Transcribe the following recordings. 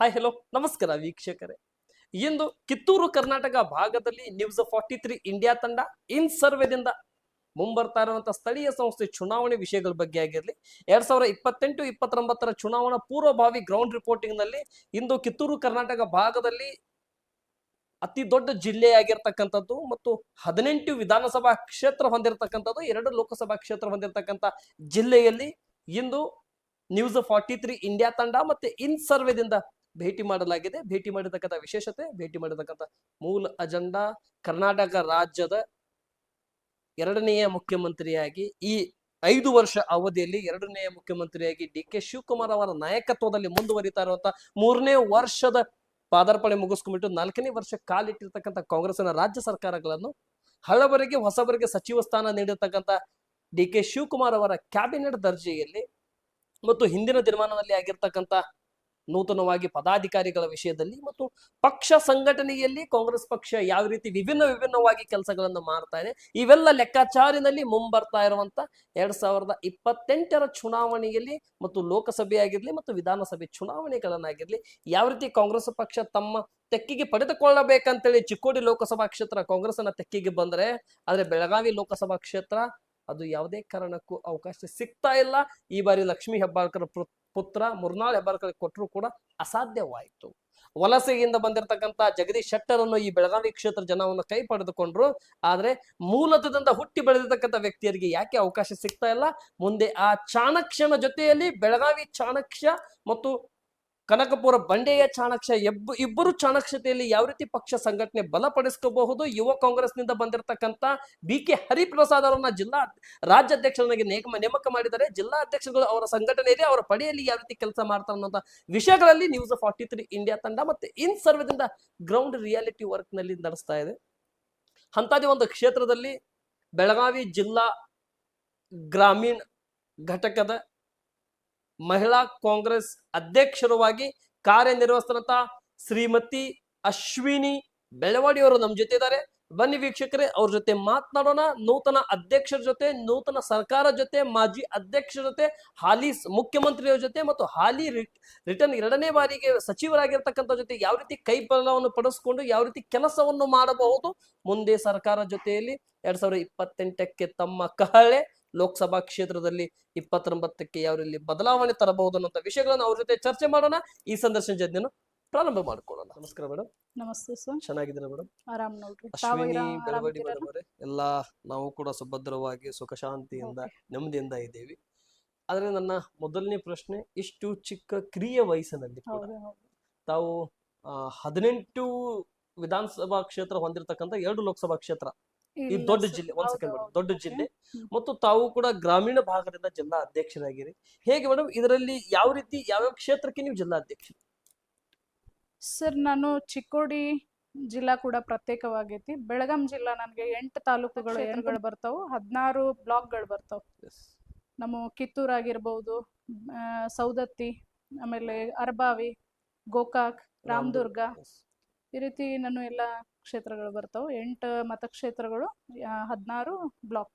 Hi hello ನಮಸ್ಕಾರ ವೀಕ್ಷಕರೇ. ಇಂದು ಕಿತ್ತೂರು ಕರ್ನಾಟಕ ಭಾಗದಲ್ಲಿ ನ್ಯೂಸ್ 43 ಇಂಡಿಯಾ ತಂಡ ಇನ್ ಸರ್ವೆದಿಂದ ಮುಂಬರ್ತಾ ಇರುವಂತಹ ಸ್ಥಳೀಯ ಸಂಸ್ಥೆ ಚುನಾವಣೆ ವಿಷಯಗಳ ಬಗ್ಗೆ ಆಗಿರಲಿ, 2028-29 ಚುನಾವಣಾ ಪೂರ್ವಭಾವಿ ಗ್ರೌಂಡ್ ರಿಪೋರ್ಟಿಂಗ್ ನಲ್ಲಿ ಇಂದು ಕಿತ್ತೂರು ಕರ್ನಾಟಕ ಭಾಗದಲ್ಲಿ ಅತಿ ದೊಡ್ಡ ಜಿಲ್ಲೆಯಾಗಿರ್ತಕ್ಕಂಥದ್ದು ಮತ್ತು 18 ವಿಧಾನಸಭಾ ಕ್ಷೇತ್ರ ಹೊಂದಿರತಕ್ಕಂಥದ್ದು, 2 ಲೋಕಸಭಾ ಕ್ಷೇತ್ರ ಹೊಂದಿರತಕ್ಕಂಥ ಜಿಲ್ಲೆಯಲ್ಲಿ ಇಂದು ನ್ಯೂಸ್ 43 ಇಂಡಿಯಾ ತಂಡ ಮತ್ತೆ ಇನ್ ಸರ್ವೆದಿಂದ ಭೇಟಿ ಮಾಡಲಾಗಿದೆ. ಭೇಟಿ ಮಾಡಿರ್ತಕ್ಕಂಥ ವಿಶೇಷತೆ, ಭೇಟಿ ಮಾಡಿರ್ತಕ್ಕಂಥ ಮೂಲ ಅಜೆಂಡಾ, ಕರ್ನಾಟಕ ರಾಜ್ಯದ 2ನೇಯ ಮುಖ್ಯಮಂತ್ರಿಯಾಗಿ ಈ 5 ವರ್ಷ ಅವಧಿಯಲ್ಲಿ 2ನೇಯ ಮುಖ್ಯಮಂತ್ರಿಯಾಗಿ ಡಿ.ಕೆ. ಶಿವಕುಮಾರ್ ಅವರ ನಾಯಕತ್ವದಲ್ಲಿ ಮುಂದುವರಿತಾ ಇರುವಂತಹ 3ನೇ ವರ್ಷದ ಪಾದಾರ್ಪಣೆ ಮುಗಿಸ್ಕೊಂಡ್ಬಿಟ್ಟು 4ನೇ ವರ್ಷ ಕಾಲಿಟ್ಟಿರ್ತಕ್ಕಂಥ ಕಾಂಗ್ರೆಸ್ನ ರಾಜ್ಯ ಸರ್ಕಾರಗಳನ್ನು ಹಳಬರಿಗೆ ಹೊಸಬರಿಗೆ ಸಚಿವ ಸ್ಥಾನ ನೀಡಿರ್ತಕ್ಕಂಥ ಡಿ.ಕೆ. ಶಿವಕುಮಾರ್ ಅವರ ಕ್ಯಾಬಿನೆಟ್ ದರ್ಜೆಯಲ್ಲಿ ಮತ್ತು ಹಿಂದಿನ ದಿನಮಾನದಲ್ಲಿ ಆಗಿರ್ತಕ್ಕಂಥ ನೂತನವಾಗಿ ಪದಾಧಿಕಾರಿಗಳ ವಿಷಯದಲ್ಲಿ ಮತ್ತು ಪಕ್ಷ ಸಂಘಟನೆಯಲ್ಲಿ ಕಾಂಗ್ರೆಸ್ ಪಕ್ಷ ಯಾವ ರೀತಿ ವಿಭಿನ್ನವಾಗಿ ಕೆಲಸಗಳನ್ನು ಮಾಡ್ತಾ ಇದೆ, ಇವೆಲ್ಲ ಲೆಕ್ಕಾಚಾರಿನಲ್ಲಿ ಮುಂಬರ್ತಾ ಇರುವಂತ 2028 ಚುನಾವಣೆಯಲ್ಲಿ ಮತ್ತು ಲೋಕಸಭೆ ಆಗಿರ್ಲಿ ಮತ್ತು ವಿಧಾನಸಭೆ ಚುನಾವಣೆಗಳನ್ನಾಗಿರ್ಲಿ ಯಾವ ರೀತಿ ಕಾಂಗ್ರೆಸ್ ಪಕ್ಷ ತಮ್ಮ ತೆಕ್ಕಿಗೆ ಪಡೆದುಕೊಳ್ಳಬೇಕಂತೇಳಿ ಚಿಕ್ಕೋಡಿ ಲೋಕಸಭಾ ಕ್ಷೇತ್ರ ಕಾಂಗ್ರೆಸ್ನ ತೆಕ್ಕಿಗೆ ಬಂದ್ರೆ, ಆದ್ರೆ ಬೆಳಗಾವಿ ಲೋಕಸಭಾ ಕ್ಷೇತ್ರ ಅದು ಯಾವುದೇ ಕಾರಣಕ್ಕೂ ಅವಕಾಶ ಸಿಗ್ತಾ ಇಲ್ಲ. ಈ ಬಾರಿ ಲಕ್ಷ್ಮೀ ಹೆಬ್ಬಾಳ್ಕರ್ ಪುತ್ರ ಮುರ್ನಾಳ್ ಹೆಬ್ಬಾಳ್ಕರ್ ಕೊಟ್ಟರು ಕೂಡ ಅಸಾಧ್ಯವಾಯಿತು. ವಲಸೆಯಿಂದ ಬಂದಿರತಕ್ಕಂತ ಜಗದೀಶ್ ಶೆಟ್ಟರ್ ಅನ್ನು ಈ ಬೆಳಗಾವಿ ಕ್ಷೇತ್ರ ಜನವನ್ನು ಕೈ ಪಡೆದುಕೊಂಡ್ರು. ಆದ್ರೆ ಮೂಲತದಿಂದ ಹುಟ್ಟಿ ಬೆಳೆದಿರ್ತಕ್ಕಂಥ ವ್ಯಕ್ತಿಯರಿಗೆ ಯಾಕೆ ಅವಕಾಶ ಸಿಗ್ತಾ ಇಲ್ಲ? ಮುಂದೆ ಆ ಚಾಣಕ್ಯನ ಜೊತೆಯಲ್ಲಿ ಬೆಳಗಾವಿ ಚಾಣಕ್ಯ ಮತ್ತು ಕನಕಪುರ ಬಂಡೆಯ ಚಾಣಕ್ಯ ಇಬ್ಬರು ಚಾಣಕ್ಯತೆಯಲ್ಲಿ ಯಾವ ರೀತಿ ಪಕ್ಷ ಸಂಘಟನೆ ಬಲಪಡಿಸ್ಕೋಬಹುದು, ಯುವ ಕಾಂಗ್ರೆಸ್ನಿಂದ ಬಂದಿರತಕ್ಕಂತ ಬಿ.ಕೆ. ಹರಿಪ್ರಸಾದ್ ಅವರನ್ನ ರಾಜ್ಯಾಧ್ಯಕ್ಷರನ್ನಾಗಿ ನೇಮಕ ಮಾಡಿದ್ದಾರೆ. ಜಿಲ್ಲಾ ಅಧ್ಯಕ್ಷಗಳು ಅವರ ಸಂಘಟನೆಯಲ್ಲಿ ಅವರ ಪಡೆಯಲ್ಲಿ ಯಾವ ರೀತಿ ಕೆಲಸ ಮಾಡ್ತಾರೆ ಅನ್ನೋ ವಿಷಯಗಳಲ್ಲಿ ನ್ಯೂಸ್ 43 ಇಂಡಿಯಾ ತಂಡ ಮತ್ತೆ ಇನ್ ಸರ್ವೆದಿಂದ ಗ್ರೌಂಡ್ ರಿಯಾಲಿಟಿ ವರ್ಕ್ ನಲ್ಲಿ ನಡೆಸ್ತಾ ಇದೆ. ಅಂತದೇ ಒಂದು ಕ್ಷೇತ್ರದಲ್ಲಿ ಬೆಳಗಾವಿ ಜಿಲ್ಲಾ ಗ್ರಾಮೀಣ ಘಟಕದ ಮಹಿಳಾ ಕಾಂಗ್ರೆಸ್ ಅಧ್ಯಕ್ಷರವಾಗಿ ಕಾರ್ಯನಿರ್ವಹಿಸಿದಂತ ಶ್ರೀಮತಿ ಅಶ್ವಿನಿ ಬೆಳವಾಡಿ ಅವರು ನಮ್ಮ ಜೊತೆ ಇದ್ದಾರೆ. ಬನ್ನಿ ವೀಕ್ಷಕರೇ, ಅವ್ರ ಜೊತೆ ಮಾತನಾಡೋಣ. ನೂತನ ಅಧ್ಯಕ್ಷರ ಜೊತೆ, ನೂತನ ಸರ್ಕಾರ ಜೊತೆ, ಮಾಜಿ ಅಧ್ಯಕ್ಷರ ಜೊತೆ, ಹಾಲಿ ಮುಖ್ಯಮಂತ್ರಿಯವರ ಜೊತೆ ಮತ್ತು ಹಾಲಿ ರಿಟರ್ನ್ 2ನೇ ಬಾರಿಗೆ ಸಚಿವರಾಗಿರ್ತಕ್ಕಂಥ ಜೊತೆ ಯಾವ ರೀತಿ ಕೈಬಲವನ್ನು ಪಡಿಸ್ಕೊಂಡು ಯಾವ ರೀತಿ ಕೆಲಸವನ್ನು ಮಾಡಬಹುದು, ಮುಂದೆ ಸರ್ಕಾರ ಜೊತೆಯಲ್ಲಿ 2028ಕ್ಕೆ ತಮ್ಮ ಕಹಳೆ, ಲೋಕಸಭಾ ಕ್ಷೇತ್ರದಲ್ಲಿ 29ಕ್ಕೆ ಯಾವ ರೀತಿ ಬದಲಾವಣೆ ತರಬಹುದು ಅನ್ನೋ ವಿಷಯಗಳನ್ನು ಅವ್ರ ಜೊತೆ ಚರ್ಚೆ ಮಾಡೋಣ. ಈ ಸಂದರ್ಶನ ಜೊತೆಯನ್ನು ಪ್ರಾರಂಭ ಮಾಡ್ಕೊಳ್ಳೋಣ. ನಮಸ್ಕಾರ ಮೇಡಮ್. ನಮಸ್ತೆ ಸರ್. ಚೆನ್ನಾಗಿದ್ದೀರಾ ಮೇಡಮ್? ಆರಾಮ್ ನೋಡ್ರಿ. ಅಶ್ವಿನಿ ಬೆಳವಡಿ ಮೇಡಮ್ ಅವರೇ, ಎಲ್ಲಾ ನಾವು ಕೂಡ ಸುಭದ್ರವಾಗಿ ಸುಖ ಶಾಂತಿಯಿಂದ ನೆಮ್ಮದಿಯಿಂದ ಇದ್ದೀವಿ. ಆದ್ರೆ ನನ್ನ ಮೊದಲನೇ ಪ್ರಶ್ನೆ, ಇಷ್ಟು ಚಿಕ್ಕ ಕಿರಿಯ ವಯಸ್ಸಿನಲ್ಲಿ ಕೂಡ ತಾವು 18 ವಿಧಾನಸಭಾ ಕ್ಷೇತ್ರ ಹೊಂದಿರತಕ್ಕಂತ 2 ಲೋಕಸಭಾ ಕ್ಷೇತ್ರ, ಈ ದೊಡ್ಡ ಜಿಲ್ಲೆ, ಒಂದ್ ಸೆಕೆಂಡ್ ಮೇಡಮ್, ದೊಡ್ಡ ಜಿಲ್ಲೆ ಮತ್ತು ತಾವು ಕೂಡ ಗ್ರಾಮೀಣ ಭಾಗದಿಂದ ಜಿಲ್ಲಾ ಅಧ್ಯಕ್ಷರಾಗಿರಿ. ಹೇಗೆ ಮೇಡಮ್, ಇದರಲ್ಲಿ ಯಾವ ರೀತಿ ಯಾವ ಕ್ಷೇತ್ರಕ್ಕೆ ನೀವು ಜಿಲ್ಲಾ ಅಧ್ಯಕ್ಷರು? ಸರ್, ನಾನು ಚಿಕ್ಕೋಡಿ ಜಿಲ್ಲಾ ಕೂಡ ಪ್ರತ್ಯೇಕವಾಗೈತಿ. ಬೆಳಗಾಂ ಜಿಲ್ಲಾ ನನಗೆ 8 ತಾಲೂಕುಗಳು ಬರ್ತಾವು, 16 ಬ್ಲಾಕ್ಗಳು ಬರ್ತಾವ. ನಮ್ಮ ಕಿತ್ತೂರ್ ಆಗಿರ್ಬಹುದು, ಸೌದತ್ತಿ, ಆಮೇಲೆ ಅರಬಾವಿ, ಗೋಕಾಕ್, ರಾಮದುರ್ಗ, ಈ ರೀತಿ ನಾನು ಎಲ್ಲ ಕ್ಷೇತ್ರಗಳು ಬರ್ತಾವ. 8 ಮತಕ್ಷೇತ್ರಗಳು, 16 ಬ್ಲಾಕ್.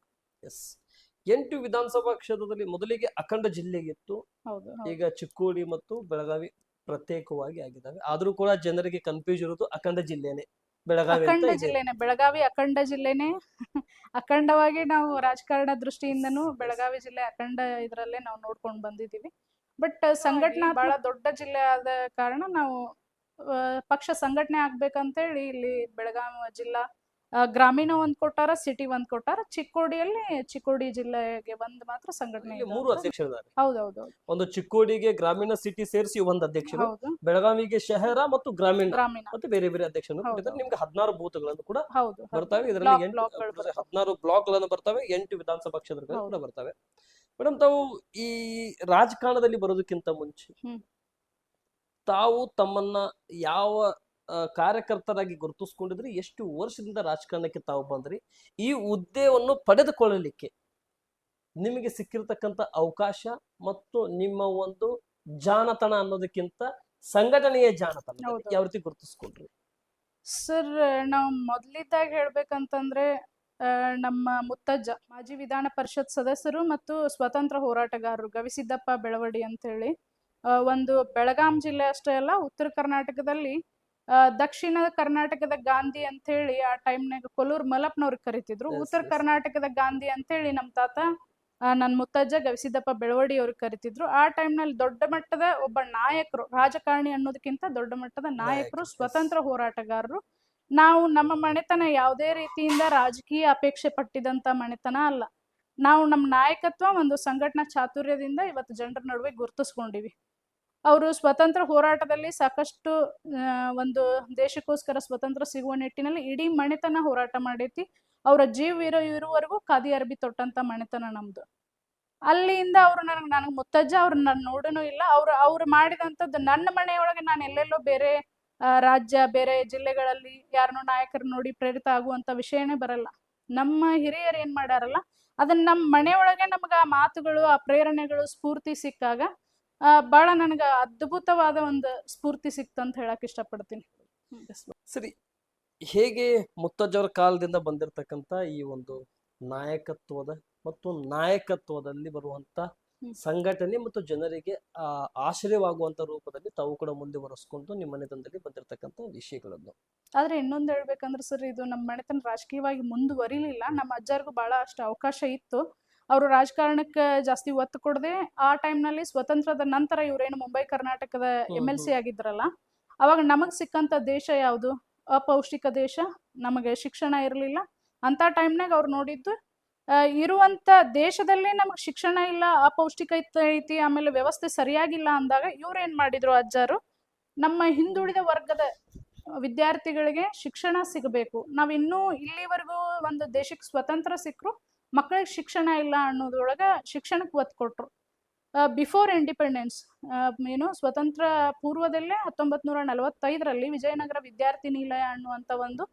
8 ವಿಧಾನಸಭಾ ಕ್ಷೇತ್ರದಲ್ಲಿ ಮೊದಲಿಗೆ ಅಖಂಡ ಜಿಲ್ಲೆಗಿತ್ತು. ಈಗ ಚಿಕ್ಕೋಡಿ ಮತ್ತು ಬೆಳಗಾವಿ ಪ್ರತ್ಯೇಕವಾಗಿ ಆಗಿದ್ದಾವೆ. ಆದ್ರೂ ಕೂಡ ಜನರಿಗೆ ಕನ್ಫ್ಯೂಸ್ ಇರೋದು ಅಖಂಡ ಜಿಲ್ಲೆನೆ, ಬೆಳಗಾವಿ ಬೆಳಗಾವಿ ಅಖಂಡ ಜಿಲ್ಲೆನೆ. ಅಖಂಡವಾಗಿ ನಾವು ರಾಜಕಾರಣ ದೃಷ್ಟಿಯಿಂದನೂ ಬೆಳಗಾವಿ ಜಿಲ್ಲೆ ಅಖಂಡ ಇದ್ರಲ್ಲೇ ನಾವು ನೋಡ್ಕೊಂಡು ಬಂದಿದ್ದೀವಿ. ಬಟ್ ಸಂಘಟನಾ ಬಹಳ ದೊಡ್ಡ ಜಿಲ್ಲೆ ಆದ ಕಾರಣ ನಾವು ಪಕ್ಷ ಸಂಘಟನೆ ಆಗ್ಬೇಕಂತೇಳಿ ಇಲ್ಲಿ ಬೆಳಗಾವಿ ಜಿಲ್ಲಾ ಗ್ರಾಮೀಣ ಒಂದ್ ಕೊಟ್ಟಾರ, ಸಿಟಿ ಒಂದ್ ಕೊಟ್ಟಾರ. ಚಿಕ್ಕೋಡಿ ಜಿಲ್ಲೆಗೆ ಒಂದ್ ಮಾತ್ರ ಸಂಘಟನೆ. 3 ಅಧ್ಯಕ್ಷರಿದ್ದಾರೆ. ಹೌದೌದು. ಒಂದು ಚಿಕ್ಕೋಡಿಗೆ ಗ್ರಾಮೀಣ ಸಿಟಿ ಸೇರಿಸಿ ಒಂದು ಅಧ್ಯಕ್ಷರು, ಬೆಳಗಾವಿಗೆ ಶಹರ ಮತ್ತು ಗ್ರಾಮೀಣ ಮತ್ತು ಬೇರೆ ಬೇರೆ ಅಧ್ಯಕ್ಷರು ಕೊಟ್ಟಿದ್ದಾರೆ. ನಿಮ್ಗೆ 16 ಬೂತ್ಗಳನ್ನು ಕೂಡ ಬರ್ತವೆ. ಇದರಲ್ಲಿ 16 ಬ್ಲಾಕ್ ಗಳನ್ನು ಬರ್ತವೆ, 8 ವಿಧಾನಸಭಾ ಕ್ಷೇತ್ರಗಳು ಕೂಡ ಬರ್ತವೆ. ಮೇಡಮ್, ತಾವು ಈ ರಾಜಕಾರಣದಲ್ಲಿ ಬರೋದಕ್ಕಿಂತ ಮುಂಚೆ ತಾವು ತಮ್ಮನ್ನ ಯಾವ ಕಾರ್ಯಕರ್ತರಾಗಿ ಗುರುತಿಸ್ಕೊಂಡಿದ್ರಿ? ಎಷ್ಟು ವರ್ಷದಿಂದ ರಾಜಕಾರಣಕ್ಕೆ ತಾವು ಬಂದ್ರಿ? ಈ ಹುದ್ದೆಯನ್ನು ಪಡೆದುಕೊಳ್ಳಲಿಕ್ಕೆ ನಿಮಗೆ ಸಿಕ್ಕಿರ್ತಕ್ಕಂಥ ಅವಕಾಶ ಮತ್ತು ನಿಮ್ಮ ಒಂದು ಜಾಣತನ ಅನ್ನೋದಕ್ಕಿಂತ ಸಂಘಟನೆಯ ಜಾಣತನ ಯಾವ ರೀತಿ ಗುರುತಿಸ್ಕೊಂಡ್ರಿ? ಸರ್, ನಾವು ಮೊದಲಿದ್ದಾಗ ಹೇಳ್ಬೇಕಂತಂದ್ರೆ ನಮ್ಮ ಮುತ್ತಜ್ಜ ಮಾಜಿ ವಿಧಾನ ಪರಿಷತ್ ಸದಸ್ಯರು ಮತ್ತು ಸ್ವತಂತ್ರ ಹೋರಾಟಗಾರರು ಗವಿಸಿದ್ದಪ್ಪ ಬೆಳವಡಿ ಅಂತ ಹೇಳಿ ಒಂದು ಬೆಳಗಾಂ ಜಿಲ್ಲೆ ಅಷ್ಟೇ ಅಲ್ಲ, ಉತ್ತರ ಕರ್ನಾಟಕದಲ್ಲಿ ದಕ್ಷಿಣ ಕರ್ನಾಟಕದ ಗಾಂಧಿ ಅಂತ ಹೇಳಿ ಆ ಟೈಮ್ನಾಗ ಕೊಲ್ಲೂರು ಮಲ್ಲಪ್ಪನವ್ರಿಗೆ ಕರಿತಿದ್ರು. Yes, ಉತ್ತರ yes. ಕರ್ನಾಟಕದ ಗಾಂಧಿ ಅಂತ ಹೇಳಿ ನಮ್ಮ ತಾತ ನನ್ನ ಮುತ್ತಜ್ಜ ಗವಿಸಿದ್ದಪ್ಪ ಬೆಳವಡಿ ಅವ್ರಿಗೆ ಕರಿತಿದ್ರು. ಆ ಟೈಮ್ನಲ್ಲಿ ದೊಡ್ಡ ಮಟ್ಟದ ಒಬ್ಬ ನಾಯಕರು, ರಾಜಕಾರಣಿ ಅನ್ನೋದಕ್ಕಿಂತ ದೊಡ್ಡ ಮಟ್ಟದ ನಾಯಕರು, ನಾಯಕ, yes. ಸ್ವತಂತ್ರ ಹೋರಾಟಗಾರರು. ನಾವು ನಮ್ಮ ಮನೆತನ ಯಾವುದೇ ರೀತಿಯಿಂದ ರಾಜಕೀಯ ಅಪೇಕ್ಷೆ ಪಟ್ಟಿದಂತ ಮನೆತನ ಅಲ್ಲ. ನಾವು ನಮ್ಮ ನಾಯಕತ್ವ ಒಂದು ಸಂಘಟನಾ ಚಾತುರ್ಯದಿಂದ ಇವತ್ತು ಜನರ ನಡುವೆ ಗುರುತಿಸ್ಕೊಂಡಿವಿ. ಅವರು ಸ್ವತಂತ್ರ ಹೋರಾಟದಲ್ಲಿ ಸಾಕಷ್ಟು ಒಂದು ದೇಶಕ್ಕೋಸ್ಕರ ಸ್ವತಂತ್ರ ಸಿಗುವ ನಿಟ್ಟಿನಲ್ಲಿ ಇಡೀ ಮನೆತನ ಹೋರಾಟ ಮಾಡೈತಿ. ಅವರ ಇರುವವರೆಗೂ ಖಾದಿ ಅರ್ಬಿ ತೊಟ್ಟಂತ ಮನೆತನ ನಮ್ದು. ಅಲ್ಲಿಂದ ಅವ್ರು ನನಗೆ ಮುತ್ತಜ್ಜ ಅವ್ರನ್ನ ನಾನು ನೋಡನೂ ಇಲ್ಲ. ಅವ್ರು ಮಾಡಿದಂಥದ್ದು ನನ್ನ ಮನೆಯೊಳಗೆ ನಾನು ಎಲ್ಲೆಲ್ಲೋ ಬೇರೆ ರಾಜ್ಯ, ಬೇರೆ ಜಿಲ್ಲೆಗಳಲ್ಲಿ ಯಾರನ್ನೋ ನಾಯಕರು ನೋಡಿ ಪ್ರೇರಿತ ಆಗುವಂತ ವಿಷಯನೇ ಬರಲ್ಲ. ನಮ್ಮ ಹಿರಿಯರು ಏನ್ ಮಾಡ್ಯಾರಲ್ಲ ಅದನ್ನ ನಮ್ಮ ಮನೆಯೊಳಗೆ ನಮ್ಗೆ ಆ ಮಾತುಗಳು, ಆ ಪ್ರೇರಣೆಗಳು, ಸ್ಫೂರ್ತಿ ಸಿಕ್ಕಾಗ ಬಹಳ ನನಗೆ ಅದ್ಭುತವಾದ ಒಂದು ಸ್ಫೂರ್ತಿ ಸಿಕ್ತಂತ ಹೇಳಕ್ ಇಷ್ಟಪಡ್ತೀನಿ. ಸರಿ, ಹೇಗೆ ಮುತ್ತಜ್ಜವರ ಕಾಲದಿಂದ ಬಂದಿರತಕ್ಕಂತ ಈ ಒಂದು ನಾಯಕತ್ವದ ಮತ್ತು ನಾಯಕತ್ವದಲ್ಲಿ ಬರುವಂತ ಸಂಘಟನೆ ಮತ್ತು ಜನರಿಗೆ ಆಶ್ರಯವಾಗುವಂತ ರೂಪದಲ್ಲಿ ತಾವು ಕೂಡ ಮುಂದುವರೆಸ್ಕೊಂಡು ನಿಮ್ಮ ಮನೆತನದಲ್ಲಿ ಬಂದಿರತಕ್ಕಂತ ವಿಷಯಗಳನ್ನು. ಆದ್ರೆ ಇನ್ನೊಂದು ಹೇಳ್ಬೇಕಂದ್ರೆ ಸರ್, ಇದು ನಮ್ಮ ಮನೆತನ ರಾಜಕೀಯವಾಗಿ ಮುಂದುವರಿಲಿಲ್ಲ. ನಮ್ಮ ಅಜ್ಜರಿಗೂ ಬಹಳ ಅಷ್ಟು ಅವಕಾಶ ಇತ್ತು. ಅವರು ರಾಜಕಾರಣಕ್ಕೆ ಜಾಸ್ತಿ ಒತ್ತು ಕೊಡದೆ ಆ ಟೈಮ್ನಲ್ಲಿ ಸ್ವತಂತ್ರದ ನಂತರ ಇವ್ರೇನು ಮುಂಬೈ ಕರ್ನಾಟಕದ MLC ಆಗಿದ್ರಲ್ಲ, ಅವಾಗ ನಮಗ್ ಸಿಕ್ಕಂತ ದೇಶ ಯಾವುದು? ಅಪೌಷ್ಟಿಕ ದೇಶ. ನಮಗೆ ಶಿಕ್ಷಣ ಇರಲಿಲ್ಲ ಅಂತ ಟೈಮ್ನಾಗ ಅವ್ರು ನೋಡಿದ್ದು ಇರುವಂತ ದೇಶದಲ್ಲೇ ನಮಗ್ ಶಿಕ್ಷಣ ಇಲ್ಲ, ಅಪೌಷ್ಟಿಕತೆ ಐತಿ, ಆಮೇಲೆ ವ್ಯವಸ್ಥೆ ಸರಿಯಾಗಿಲ್ಲ ಅಂದಾಗ ಇವ್ರೇನ್ ಮಾಡಿದ್ರು ಅಜ್ಜಾರು, ನಮ್ಮ ಹಿಂದುಳಿದ ವರ್ಗದ ವಿದ್ಯಾರ್ಥಿಗಳಿಗೆ ಶಿಕ್ಷಣ ಸಿಗಬೇಕು, ನಾವಿನ್ನೂ ಇಲ್ಲಿವರೆಗೂ ಒಂದು ದೇಶಕ್ಕೆ ಸ್ವತಂತ್ರ ಸಿಕ್ಕರು ಮಕ್ಕಳಿಗೆ ಶಿಕ್ಷಣ ಇಲ್ಲ ಅನ್ನೋದ್ರೊಳಗ ಶಿಕ್ಷಣಕ್ಕೆ ಒತ್ತು ಕೊಟ್ರು. ಬಿಫೋರ್ ಇಂಡಿಪೆಂಡೆನ್ಸ್ ಏನು ಸ್ವತಂತ್ರ ಪೂರ್ವದಲ್ಲೇ 1945ರಲ್ಲಿ ವಿಜಯನಗರ ವಿದ್ಯಾರ್ಥಿ ನಿಲಯ ಅನ್ನುವಂಥ ಒಂದು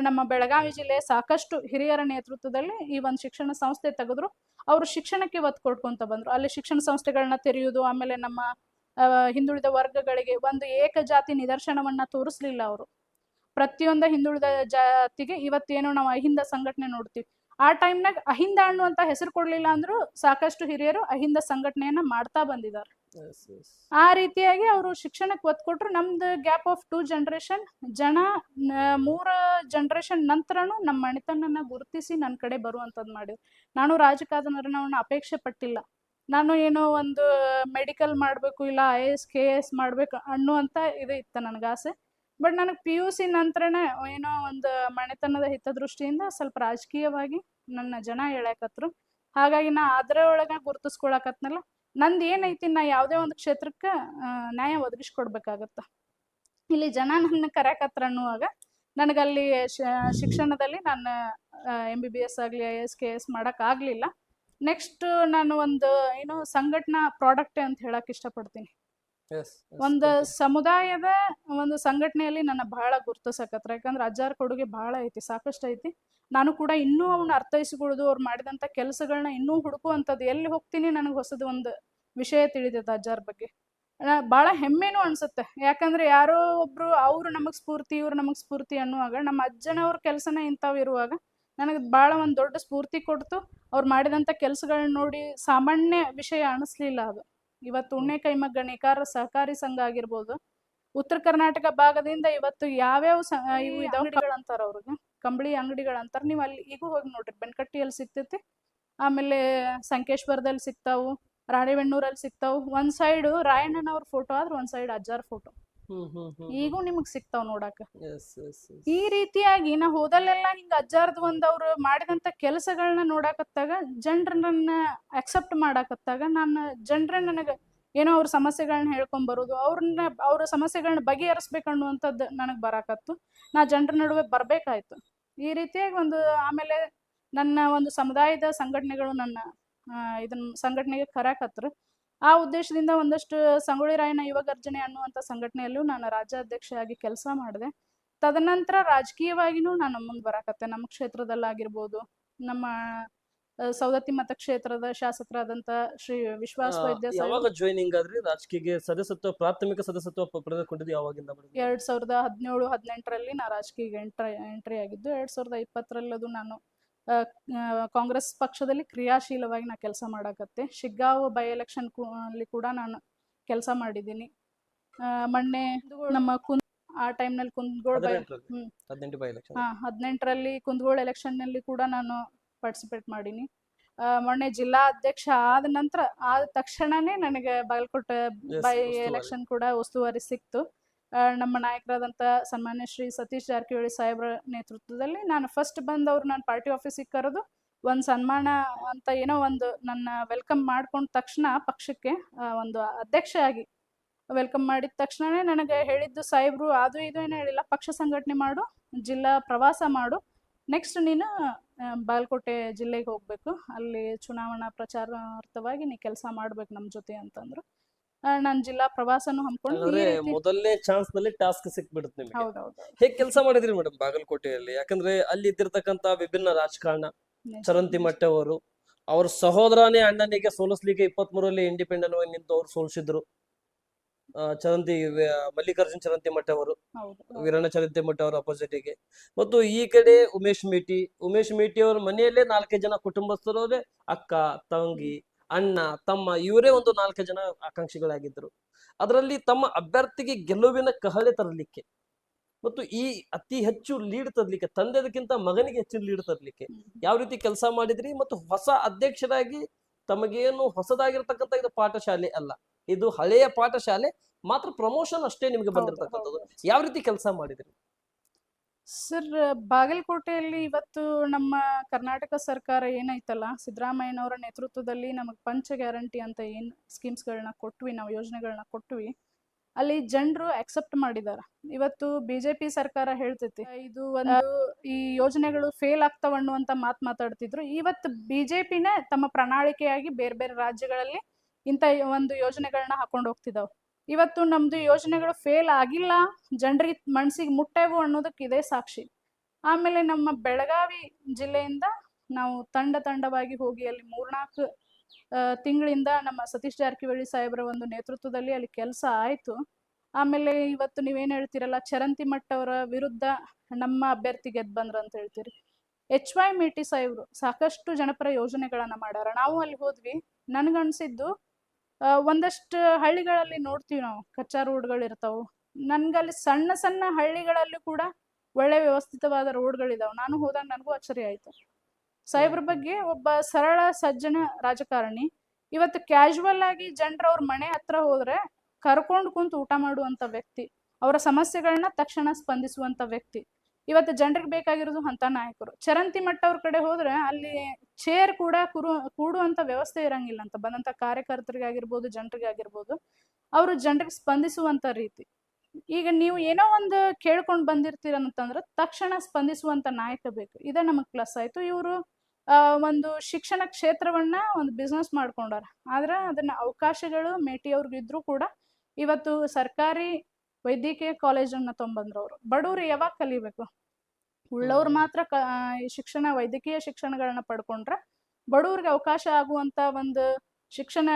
ನಮ್ಮ ಬೆಳಗಾವಿ ಜಿಲ್ಲೆ ಸಾಕಷ್ಟು ಹಿರಿಯರ ನೇತೃತ್ವದಲ್ಲಿ ಈ ಒಂದು ಶಿಕ್ಷಣ ಸಂಸ್ಥೆ ತೆಗೆದ್ರು. ಅವರು ಶಿಕ್ಷಣಕ್ಕೆ ಒತ್ತು ಕೊಡ್ಕೊಂತ ಬಂದ್ರು. ಅಲ್ಲಿ ಶಿಕ್ಷಣ ಸಂಸ್ಥೆಗಳನ್ನ ತೆರೆಯುವುದು, ಆಮೇಲೆ ನಮ್ಮ ಹಿಂದುಳಿದ ವರ್ಗಗಳಿಗೆ ಒಂದು ಏಕ ಜಾತಿ ನಿದರ್ಶನವನ್ನ ತೋರಿಸ್ಲಿಲ್ಲ ಅವರು. ಪ್ರತಿಯೊಂದು ಹಿಂದುಳಿದ ಜಾತಿಗೆ ಇವತ್ತೇನೋ ನಾವು ಅಹಿಂದ ಸಂಘಟನೆ ನೋಡ್ತೀವಿ. ಆ ಟೈಮ್ನಾಗ ಅಹಿಂದ ಅನ್ನುವಂತ ಹೆಸರು ಕೊಡ್ಲಿಲ್ಲ ಅಂದ್ರೂ ಸಾಕಷ್ಟು ಹಿರಿಯರು ಅಹಿಂದ ಸಂಘಟನೆಯನ್ನ ಮಾಡ್ತಾ ಬಂದಿದ್ದಾರೆ. ಆ ರೀತಿಯಾಗಿ ಅವರು ಶಿಕ್ಷಣಕ್ಕೆ ಒತ್ತು ಕೊಟ್ರು. ನಮ್ದು ಗ್ಯಾಪ್ ಆಫ್ 2 ಜನರೇಷನ್ ಜನ 3 ಜನರೇಷನ್ ನಂತರನು ನಮ್ಮ ಮನೆತನನ್ನ ಗುರುತಿಸಿ ನನ್ನ ಕಡೆ ಬರುವಂತದ್ದು ಮಾಡಿದ್ರು. ನಾನು ರಾಜಕಾರಣವನ್ನ ಅಪೇಕ್ಷೆ ಪಟ್ಟಿಲ್ಲ. ನಾನು ಏನೋ ಒಂದು ಮೆಡಿಕಲ್ ಮಾಡಬೇಕು, ಇಲ್ಲ IAS KS ಮಾಡ್ಬೇಕು ಅನ್ನುವಂತ ಇದು ಇತ್ತು ನನಗೆ ಆಸೆ. ಬಟ್ ನನಗೆ PUC ನಂತರನೇ ಏನೋ ಒಂದು ಮನೆತನದ ಹಿತದೃಷ್ಟಿಯಿಂದ ಸ್ವಲ್ಪ ರಾಜಕೀಯವಾಗಿ ನನ್ನ ಜನ ಎಳ್ಯಾಕತ್ರು. ಹಾಗಾಗಿ ನಾ ಅದರ ಒಳಗೆ ಗುರುತಿಸ್ಕೊಳಕತ್ನಲ್ಲ, ನಂದು ಏನೈತಿ, ನಾ ಯಾವುದೇ ಒಂದು ಕ್ಷೇತ್ರಕ್ಕೆ ನ್ಯಾಯ ಒದಗಿಸ್ಕೊಡ್ಬೇಕಾಗತ್ತ. ಇಲ್ಲಿ ಜನ ನನ್ನ ಕರ್ಯಾಕತ್ರ ಅನ್ನುವಾಗ ನನಗಲ್ಲಿ ಶಿಕ್ಷಣದಲ್ಲಿ ನಾನು MBBS ಆಗಲಿ IAS KS ಮಾಡೋಕ್ಕಾಗಲಿಲ್ಲ. ನೆಕ್ಸ್ಟ್ ನಾನು ಒಂದು ಏನೋ ಸಂಘಟನಾ ಪ್ರಾಡಕ್ಟ್ ಅಂತ ಹೇಳಕ್ ಇಷ್ಟಪಡ್ತೀನಿ. ಒಂದು ಸಮುದಾಯದ ಒಂದು ಸಂಘಟನೆಯಲ್ಲಿ ನನ್ನ ಬಹಳ ಗುರುತಿಸಕತ್ರ. ಯಾಕಂದ್ರೆ ಅಜ್ಜಾರ ಕೊಡುಗೆ ಬಹಳ ಐತಿ, ಸಾಕಷ್ಟು ಐತಿ. ನಾನು ಕೂಡ ಇನ್ನೂ ಅವನ್ನ ಅರ್ಥೈಸಿಕೊಳ್ಳೋದು, ಅವ್ರು ಮಾಡಿದಂತ ಕೆಲಸಗಳನ್ನ ಇನ್ನೂ ಹುಡುಕುವಂಥದ್ದು. ಎಲ್ಲಿ ಹೋಗ್ತೀನಿ ನನಗೆ ಹೊಸದು ಒಂದು ವಿಷಯ ತಿಳಿತೈತೆ ಅಜ್ಜಾರ ಬಗ್ಗೆ. ಬಹಳ ಹೆಮ್ಮೆನೂ ಅನ್ಸುತ್ತೆ. ಯಾಕಂದ್ರೆ ಯಾರೋ ಒಬ್ರು ಅವ್ರು ನಮಗ್ ಸ್ಫೂರ್ತಿ, ಇವ್ರು ನಮಗ್ ಸ್ಫೂರ್ತಿ ಅನ್ನುವಾಗ ನಮ್ಮ ಅಜ್ಜನವ್ರ ಕೆಲಸನೇ ಇಂಥವು ಇರುವಾಗ ನನಗೆ ಬಹಳ ಒಂದು ದೊಡ್ಡ ಸ್ಫೂರ್ತಿ ಕೊಡ್ತು. ಅವ್ರು ಮಾಡಿದಂತ ಕೆಲಸಗಳನ್ನ ನೋಡಿ ಸಾಮಾನ್ಯ ವಿಷಯ ಅನಿಸ್ಲಿಲ್ಲ ಅದು. ಇವತ್ತು ಉಣ್ಣೆ ಕೈಮಗ್ಗ ನೇಕಾರ ಸಹಕಾರಿ ಸಂಘ ಆಗಿರ್ಬೋದು, ಉತ್ತರ ಕರ್ನಾಟಕ ಭಾಗದಿಂದ ಇವತ್ತು ಯಾವ್ಯಾವ ಇವು ಅಂಗಡಿಗಳಂತಾರ, ಅವ್ರಿಗೆ ಕಂಬಳಿ ಅಂಗಡಿಗಳಂತಾರ. ನೀವು ಅಲ್ಲಿ ಈಗೂ ಹೋಗಿ ನೋಡ್ರಿ, ಬೆನ್ಕಟ್ಟಿಯಲ್ಲಿ ಸಿಗ್ತೈತಿ, ಆಮೇಲೆ ಸಂಕೇಶ್ವರದಲ್ಲಿ ಸಿಗ್ತಾವು, ರಾಣೆಬೆನ್ನೂರಲ್ಲಿ ಸಿಗ್ತಾವು. ಒಂದ್ ಸೈಡ್ ರಾಯಣ್ಣನವ್ರ ಫೋಟೋ ಆದ್ರೆ ಒಂದ್ ಸೈಡ್ ಅಜ್ಜಾರ್ ಫೋಟೋ ಈಗೂ ನಿಮಗ್ ಸಿಗ್ತಾವ್ ನೋಡಾಕ. ಈ ರೀತಿಯಾಗಿ ನಾ ಹೋದಲ್ಲೆಲ್ಲ ಹಿಂಗ ಅಜ್ಜಾರ್ದು ಒಂದ್ ಅವ್ರು ಮಾಡಿದಂತ ಕೆಲಸಗಳನ್ನ ನೋಡಾಕತ್ತಾಗ, ಜನರನ್ನ ಅಕ್ಸೆಪ್ಟ್ ಮಾಡಾಕತ್ತಾಗ, ನಾನು ಜನರ ನನಗ ಏನೋ ಅವ್ರ ಸಮಸ್ಯೆಗಳನ್ನ ಹೇಳ್ಕೊಂಡ್ ಬರೋದು, ಅವ್ರ ಸಮಸ್ಯೆಗಳನ್ನ ಬಗೆಹರಿಸ್ಬೇಕನ್ನುವಂಥದ್ದು ನನಗ್ ಬರಾಕತ್ತು. ನಾ ಜನರ ನಡುವೆ ಬರ್ಬೇಕಾಯ್ತು. ಈ ರೀತಿಯಾಗಿ ಒಂದು ಆಮೇಲೆ ನನ್ನ ಒಂದು ಸಮುದಾಯದ ಸಂಘಟನೆಗಳು ನನ್ನ ಇದನ್ನ ಸಂಘಟನೆಗೆ ಕರ್ಯಾಕತ್ರು. ಆ ಉದ್ದೇಶದಿಂದ ಒಂದಷ್ಟು ಸಂಗೊಳ್ಳಿ ರಾಯಣ್ಣ ಯುವ ಗರ್ಜನೆ ಅನ್ನುವಂಥ ಸಂಘಟನೆಯಲ್ಲೂ ನಾನು ರಾಜ್ಯಾಧ್ಯಕ್ಷೆಯಾಗಿ ಕೆಲಸ ಮಾಡಿದೆ. ತದನಂತರ ರಾಜಕೀಯವಾಗಿನೂ ನಾನು ಮುಂದೆ ಬರಾಕತ್ತೆ. ನಮ್ಮ ಕ್ಷೇತ್ರದಲ್ಲಾಗಿರ್ಬೋದು, ನಮ್ಮ ಸೌದತ್ತಿ ಮತಕ್ಷೇತ್ರದ ಶಾಸಕರಾದಂತ ಶ್ರೀ ವಿಶ್ವಾಸ್ ವೈದ್ಯ ಯಾವಾಗ ಜಾಯ್ನಿಂಗ್ ಆದ್ರಿ ರಾಜಕೀಯಕ್ಕೆ? ಸದಸ್ಯತ್ವ, ಪ್ರಾಥಮಿಕ ಸದಸ್ಯತ್ವ ಪಡೆದುಕೊಂಡಿದ್ದು ಯಾವಾಗಿಂದ? 2017-18ರಲ್ಲಿ ನಾ ರಾಜಕೀಯ ಎಂಟ್ರಿ ಆಗಿದ್ದು. 2020ರಲ್ಲಿ ಅದು ನಾನು ಕಾಂಗ್ರೆಸ್ ಪಕ್ಷದಲ್ಲಿ ಕ್ರಿಯಾಶೀಲವಾಗಿ ನಾ ಕೆಲಸ ಮಾಡಾಕತ್ತೆ. ಶಿಗ್ಗಾಂವ್ ಬೈ ಎಲೆಕ್ಷನ್ ಅಲ್ಲಿ ಕೂಡ ನಾನು ಕೆಲಸ ಮಾಡಿದ್ದೀನಿ. ಮೊನ್ನೆ ನಮ್ಮ ಆ ಟೈಮ್ನಲ್ಲಿ ಕುಂದಗೋಳ 18 ಬೈ ಎಲೆಕ್ಷನ್ 18ರಲ್ಲಿ ಕುಂದಗೋಳ ಎಲೆಕ್ಷನ್ನಲ್ಲಿ ಕೂಡ ನಾನು ಪಾರ್ಟಿಸಿಪೇಟ್ ಮಾಡೀನಿ. ಮೊನ್ನೆ ಜಿಲ್ಲಾ ಅಧ್ಯಕ್ಷ ಆದ ತಕ್ಷಣನೇ ನನಗೆ ಬಾಗಲಕೋಟೆ ಬೈ ಎಲೆಕ್ಷನ್ ಕೂಡ ಉಸ್ತುವಾರಿ ಸಿಕ್ತು. ನಮ್ಮ ನಾಯಕರಾದಂಥ ಸನ್ಮಾನ್ಯ ಶ್ರೀ ಸತೀಶ್ ಜಾರಕಿಹೊಳಿ ಸಾಹೇಬ್ರ ನೇತೃತ್ವದಲ್ಲಿ ನಾನು ಫಸ್ಟ್ ಬಂದವ್ರು ನಾನು ಪಾರ್ಟಿ ಆಫೀಸಿಗೆ ಕರೆದು ಒಂದು ಸನ್ಮಾನ ಅಂತ ಏನೋ ಒಂದು ನನ್ನ ವೆಲ್ಕಮ್ ಮಾಡ್ಕೊಂಡ ತಕ್ಷಣ ಪಕ್ಷಕ್ಕೆ ಒಂದು ಅಧ್ಯಕ್ಷ ಆಗಿ ವೆಲ್ಕಮ್ ಮಾಡಿದ ತಕ್ಷಣನೇ ನನಗೆ ಹೇಳಿದ್ದು ಸಾಹೇಬ್ರು ಅದು ಇದು ಏನೂ ಹೇಳಿಲ್ಲ, ಪಕ್ಷ ಸಂಘಟನೆ ಮಾಡು, ಜಿಲ್ಲಾ ಪ್ರವಾಸ ಮಾಡು, ನೆಕ್ಸ್ಟ್ ನೀನು ಬಾಗಲಕೋಟೆ ಜಿಲ್ಲೆಗೆ ಹೋಗ್ಬೇಕು, ಅಲ್ಲಿ ಚುನಾವಣಾ ಪ್ರಚಾರಾರ್ಥವಾಗಿ ನೀ ಕೆಲಸ ಮಾಡ್ಬೇಕು ನಮ್ಮ ಜೊತೆ ಅಂತಂದ್ರು. ನಾನು ಜಿಲ್ಲಾ ಪ್ರವಾಸನು ಹಮ್ಮಿಕೊಂಡು ಮೊದಲನೇ ಚಾನ್ಸ್ ನಲ್ಲಿ ಟಾಸ್ಕ್ ಸಿಕ್ಬಿಡುತ್ತೆ ನಿಮಗೆ. ಹೌದೌದು. ಹೇಗೆ ಕೆಲಸ ಮಾಡಿದ್ರಿ ಮೇಡಮ್ ಬಾಗಲಕೋಟೆಯಲ್ಲಿ? ಯಾಕಂದ್ರೆ ಅಲ್ಲಿ ಇದ್ದಿರ್ತಕ್ಕಂತ ವಿಭಿನ್ನ ರಾಜಕಾರಣ, ಚರಂತಿ ಮಟ್ಟ ಅವರು ಅವ್ರ ಸಹೋದರನೇ ಅಣ್ಣನಿಗೆ ಸೋಲಿಸ್ಲಿಕ್ಕೆ 23ರಲ್ಲಿ ಇಂಡಿಪೆಂಡೆಂಟ್ ಆಗಿ ನಿಂತು ಅವ್ರು ಸೋಲಿಸಿದ್ರು. ಮಲ್ಲಿಕಾರ್ಜುನ್ ಚರಂತಿ ಮಠ ಅವರು, ವೀರಣ್ಣ ಚರಂತಿ ಮಠ ಅವರ ಅಪೋಸಿಟಿಗೆ. ಮತ್ತು ಈ ಕಡೆ ಉಮೇಶ್ ಮೇಟಿ ಅವರ ಮನೆಯಲ್ಲೇ 4 ಜನ ಕುಟುಂಬಸ್ಥರವರೇ ಅಕ್ಕ, ತಂಗಿ, ಅಣ್ಣ, ತಮ್ಮ ಇವರೇ ಒಂದು 4 ಜನ ಆಕಾಂಕ್ಷಿಗಳಾಗಿದ್ದರು. ಅದರಲ್ಲಿ ತಮ್ಮ ಅಭ್ಯರ್ಥಿಗೆ ಗೆಲುವಿನ ಕಹಳೆ ತರಲಿಕ್ಕೆ ಮತ್ತು ಈ ಅತಿ ಹೆಚ್ಚು ಲೀಡ್ ತರಲಿಕ್ಕೆ, ತಂದೆದಕ್ಕಿಂತ ಮಗನಿಗೆ ಹೆಚ್ಚಿನ ಲೀಡ್ ತರಲಿಕ್ಕೆ ಯಾವ ರೀತಿ ಕೆಲಸ ಮಾಡಿದ್ರಿ? ಮತ್ತು ಹೊಸ ಅಧ್ಯಕ್ಷರಾಗಿ ತಮಗೇನು ಹೊಸದಾಗಿರ್ತಕ್ಕಂಥ ಇದು ಪಾಠಶಾಲೆ ಅಲ್ಲ, ಇದು ಹಳೆಯ ಪಾಠಶಾಲೆ ಮಾತ್ರ, ಪ್ರಮೋಷನ್ ಅಷ್ಟೇ ನಿಮ್ಗೆ ಬಂದಿರತಕ್ಕಂಥದ್ದು. ಯಾವ ರೀತಿ ಕೆಲಸ ಮಾಡಿದ್ರಿ ಸರ್? ಬಾಗಲಕೋಟೆಯಲ್ಲಿ ಇವತ್ತು ನಮ್ಮ ಕರ್ನಾಟಕ ಸರ್ಕಾರ ಏನೈತಲ್ಲ, ಸಿದ್ದರಾಮಯ್ಯನವರ ನೇತೃತ್ವದಲ್ಲಿ ನಮಗೆ ಪಂಚ ಗ್ಯಾರಂಟಿ ಅಂತ ಏನು ಸ್ಕೀಮ್ಸ್ಗಳನ್ನ ಕೊಟ್ವಿ, ನಾವು ಯೋಜನೆಗಳನ್ನ ಕೊಟ್ವಿ, ಅಲ್ಲಿ ಜನರು ಅಕ್ಸೆಪ್ಟ್ ಮಾಡಿದಾರ. ಇವತ್ತು ಬಿಜೆಪಿ ಸರ್ಕಾರ ಹೇಳ್ತೈತಿ ಇದು ಒಂದು ಈ ಯೋಜನೆಗಳು ಫೇಲ್ ಆಗ್ತಾವ ಅನ್ನುವಂತ ಮಾತಾಡ್ತಿದ್ರು. ಇವತ್ತು ಬಿಜೆಪಿನೇ ತಮ್ಮ ಪ್ರಣಾಳಿಕೆಯಾಗಿ ಬೇರೆ ಬೇರೆ ರಾಜ್ಯಗಳಲ್ಲಿ ಇಂಥ ಒಂದು ಯೋಜನೆಗಳನ್ನ ಹಾಕೊಂಡು ಹೋಗ್ತಿದಾವ್. ಇವತ್ತು ನಮ್ದು ಯೋಜನೆಗಳು ಫೇಲ್ ಆಗಿಲ್ಲ, ಜನರಿಗೆ ಮನಸ್ಸಿಗೆ ಮುಟ್ಟೆವು ಅನ್ನೋದಕ್ಕೆ ಇದೇ ಸಾಕ್ಷಿ. ಆಮೇಲೆ ನಮ್ಮ ಬೆಳಗಾವಿ ಜಿಲ್ಲೆಯಿಂದ ನಾವು ತಂಡವಾಗಿ ಹೋಗಿ ಅಲ್ಲಿ 3-4 ತಿಂಗಳಿಂದ ನಮ್ಮ ಸತೀಶ್ ಜಾರಕಿಹೊಳಿ ಸಾಹೇಬ್ರ ಒಂದು ನೇತೃತ್ವದಲ್ಲಿ ಅಲ್ಲಿ ಕೆಲಸ ಆಯ್ತು. ಆಮೇಲೆ ಇವತ್ತು ನೀವೇನ್ ಹೇಳ್ತೀರಲ್ಲ, ಚರಂತಿ ಮಠ ಅವರ ವಿರುದ್ಧ ನಮ್ಮ ಅಭ್ಯರ್ಥಿ ಗೆದ್ದು ಬಂದ್ರ ಅಂತ ಹೇಳ್ತೀರಿ. HY ಮೇಟಿ ಸಾಹೇಬ್ರು ಸಾಕಷ್ಟು ಜನಪರ ಯೋಜನೆಗಳನ್ನ ಮಾಡ್ಯಾರ. ನಾವು ಅಲ್ಲಿ ಹೋದ್ವಿ, ನನ್ಗನ್ಸಿದ್ದು ಒಂದಷ್ಟು ಹಳ್ಳಿಗಳಲ್ಲಿ ನೋಡ್ತೀವಿ ನಾವು ಕಚ್ಚಾ ರೋಡ್ಗಳು ಇರ್ತಾವು. ನನ್ಗಲ್ಲಿ ಸಣ್ಣ ಸಣ್ಣ ಹಳ್ಳಿಗಳಲ್ಲೂ ಕೂಡ ಒಳ್ಳೆ ವ್ಯವಸ್ಥಿತವಾದ ರೋಡ್ಗಳಿದಾವೆ. ನಾನು ಹೋದಾಗ ನನಗೂ ಆಶ್ಚರ್ಯ ಆಯ್ತು. ಸಾಹೇಬ್ರ ಬಗ್ಗೆ ಒಬ್ಬ ಸರಳ ಸಜ್ಜನ ರಾಜಕಾರಣಿ. ಇವತ್ತು ಕ್ಯಾಶುವಲ್ ಆಗಿ ಜನರು ಅವ್ರ ಮನೆ ಹತ್ರ ಹೋದ್ರೆ ಕರ್ಕೊಂಡು ಕುಂತು ಊಟ ಮಾಡುವಂತ ವ್ಯಕ್ತಿ, ಅವರ ಸಮಸ್ಯೆಗಳನ್ನ ತಕ್ಷಣ ಸ್ಪಂದಿಸುವಂತ ವ್ಯಕ್ತಿ. ಇವತ್ತು ಜನರಿಗೆ ಬೇಕಾಗಿರೋದು ಅಂತ ನಾಯಕರು. ಚರಂತಿ ಮಠ ಅವ್ರ ಕಡೆ ಹೋದ್ರೆ ಅಲ್ಲಿ ಚೇರ್ ಕೂಡ ಕೂಡುವಂತ ವ್ಯವಸ್ಥೆ ಇರಂಗಿಲ್ಲ ಅಂತ. ಬಂದಂತ ಕಾರ್ಯಕರ್ತರಿಗಾಗಿರ್ಬೋದು, ಜನರಿಗಾಗಿರ್ಬೋದು, ಅವರು ಜನರಿಗೆ ಸ್ಪಂದಿಸುವಂತ ರೀತಿ. ಈಗ ನೀವು ಏನೋ ಒಂದು ಕೇಳ್ಕೊಂಡು ಬಂದಿರ್ತೀರಂತಂದ್ರೆ ತಕ್ಷಣ ಸ್ಪಂದಿಸುವಂತ ನಾಯಕ ಬೇಕು. ಇದೇ ನಮಗ್ ಪ್ಲಸ್ ಆಯ್ತು. ಇವರು ಒಂದು ಶಿಕ್ಷಣ ಕ್ಷೇತ್ರವನ್ನ ಒಂದು ಬಿಸ್ನೆಸ್ ಮಾಡ್ಕೊಂಡಾರ. ಆದ್ರೆ ಅದನ್ನ ಅವಕಾಶಗಳು ಮೇಟಿ ಅವ್ರಿಗಿದ್ರು ಕೂಡ ಇವತ್ತು ಸರ್ಕಾರಿ ವೈದ್ಯಕೀಯ ಕಾಲೇಜನ್ನ ತೊಂಬಂದ್ರು. ಅವರು ಬಡವ್ರು ಯಾವಾಗ ಕಲಿಬೇಕು? ಉಳ್ಳವ್ರು ಮಾತ್ರ ಶಿಕ್ಷಣ, ವೈದ್ಯಕೀಯ ಶಿಕ್ಷಣಗಳನ್ನ ಪಡ್ಕೊಂಡ್ರೆ ಬಡವ್ರಿಗೆ ಅವಕಾಶ ಆಗುವಂತ ಒಂದು ಶಿಕ್ಷಣ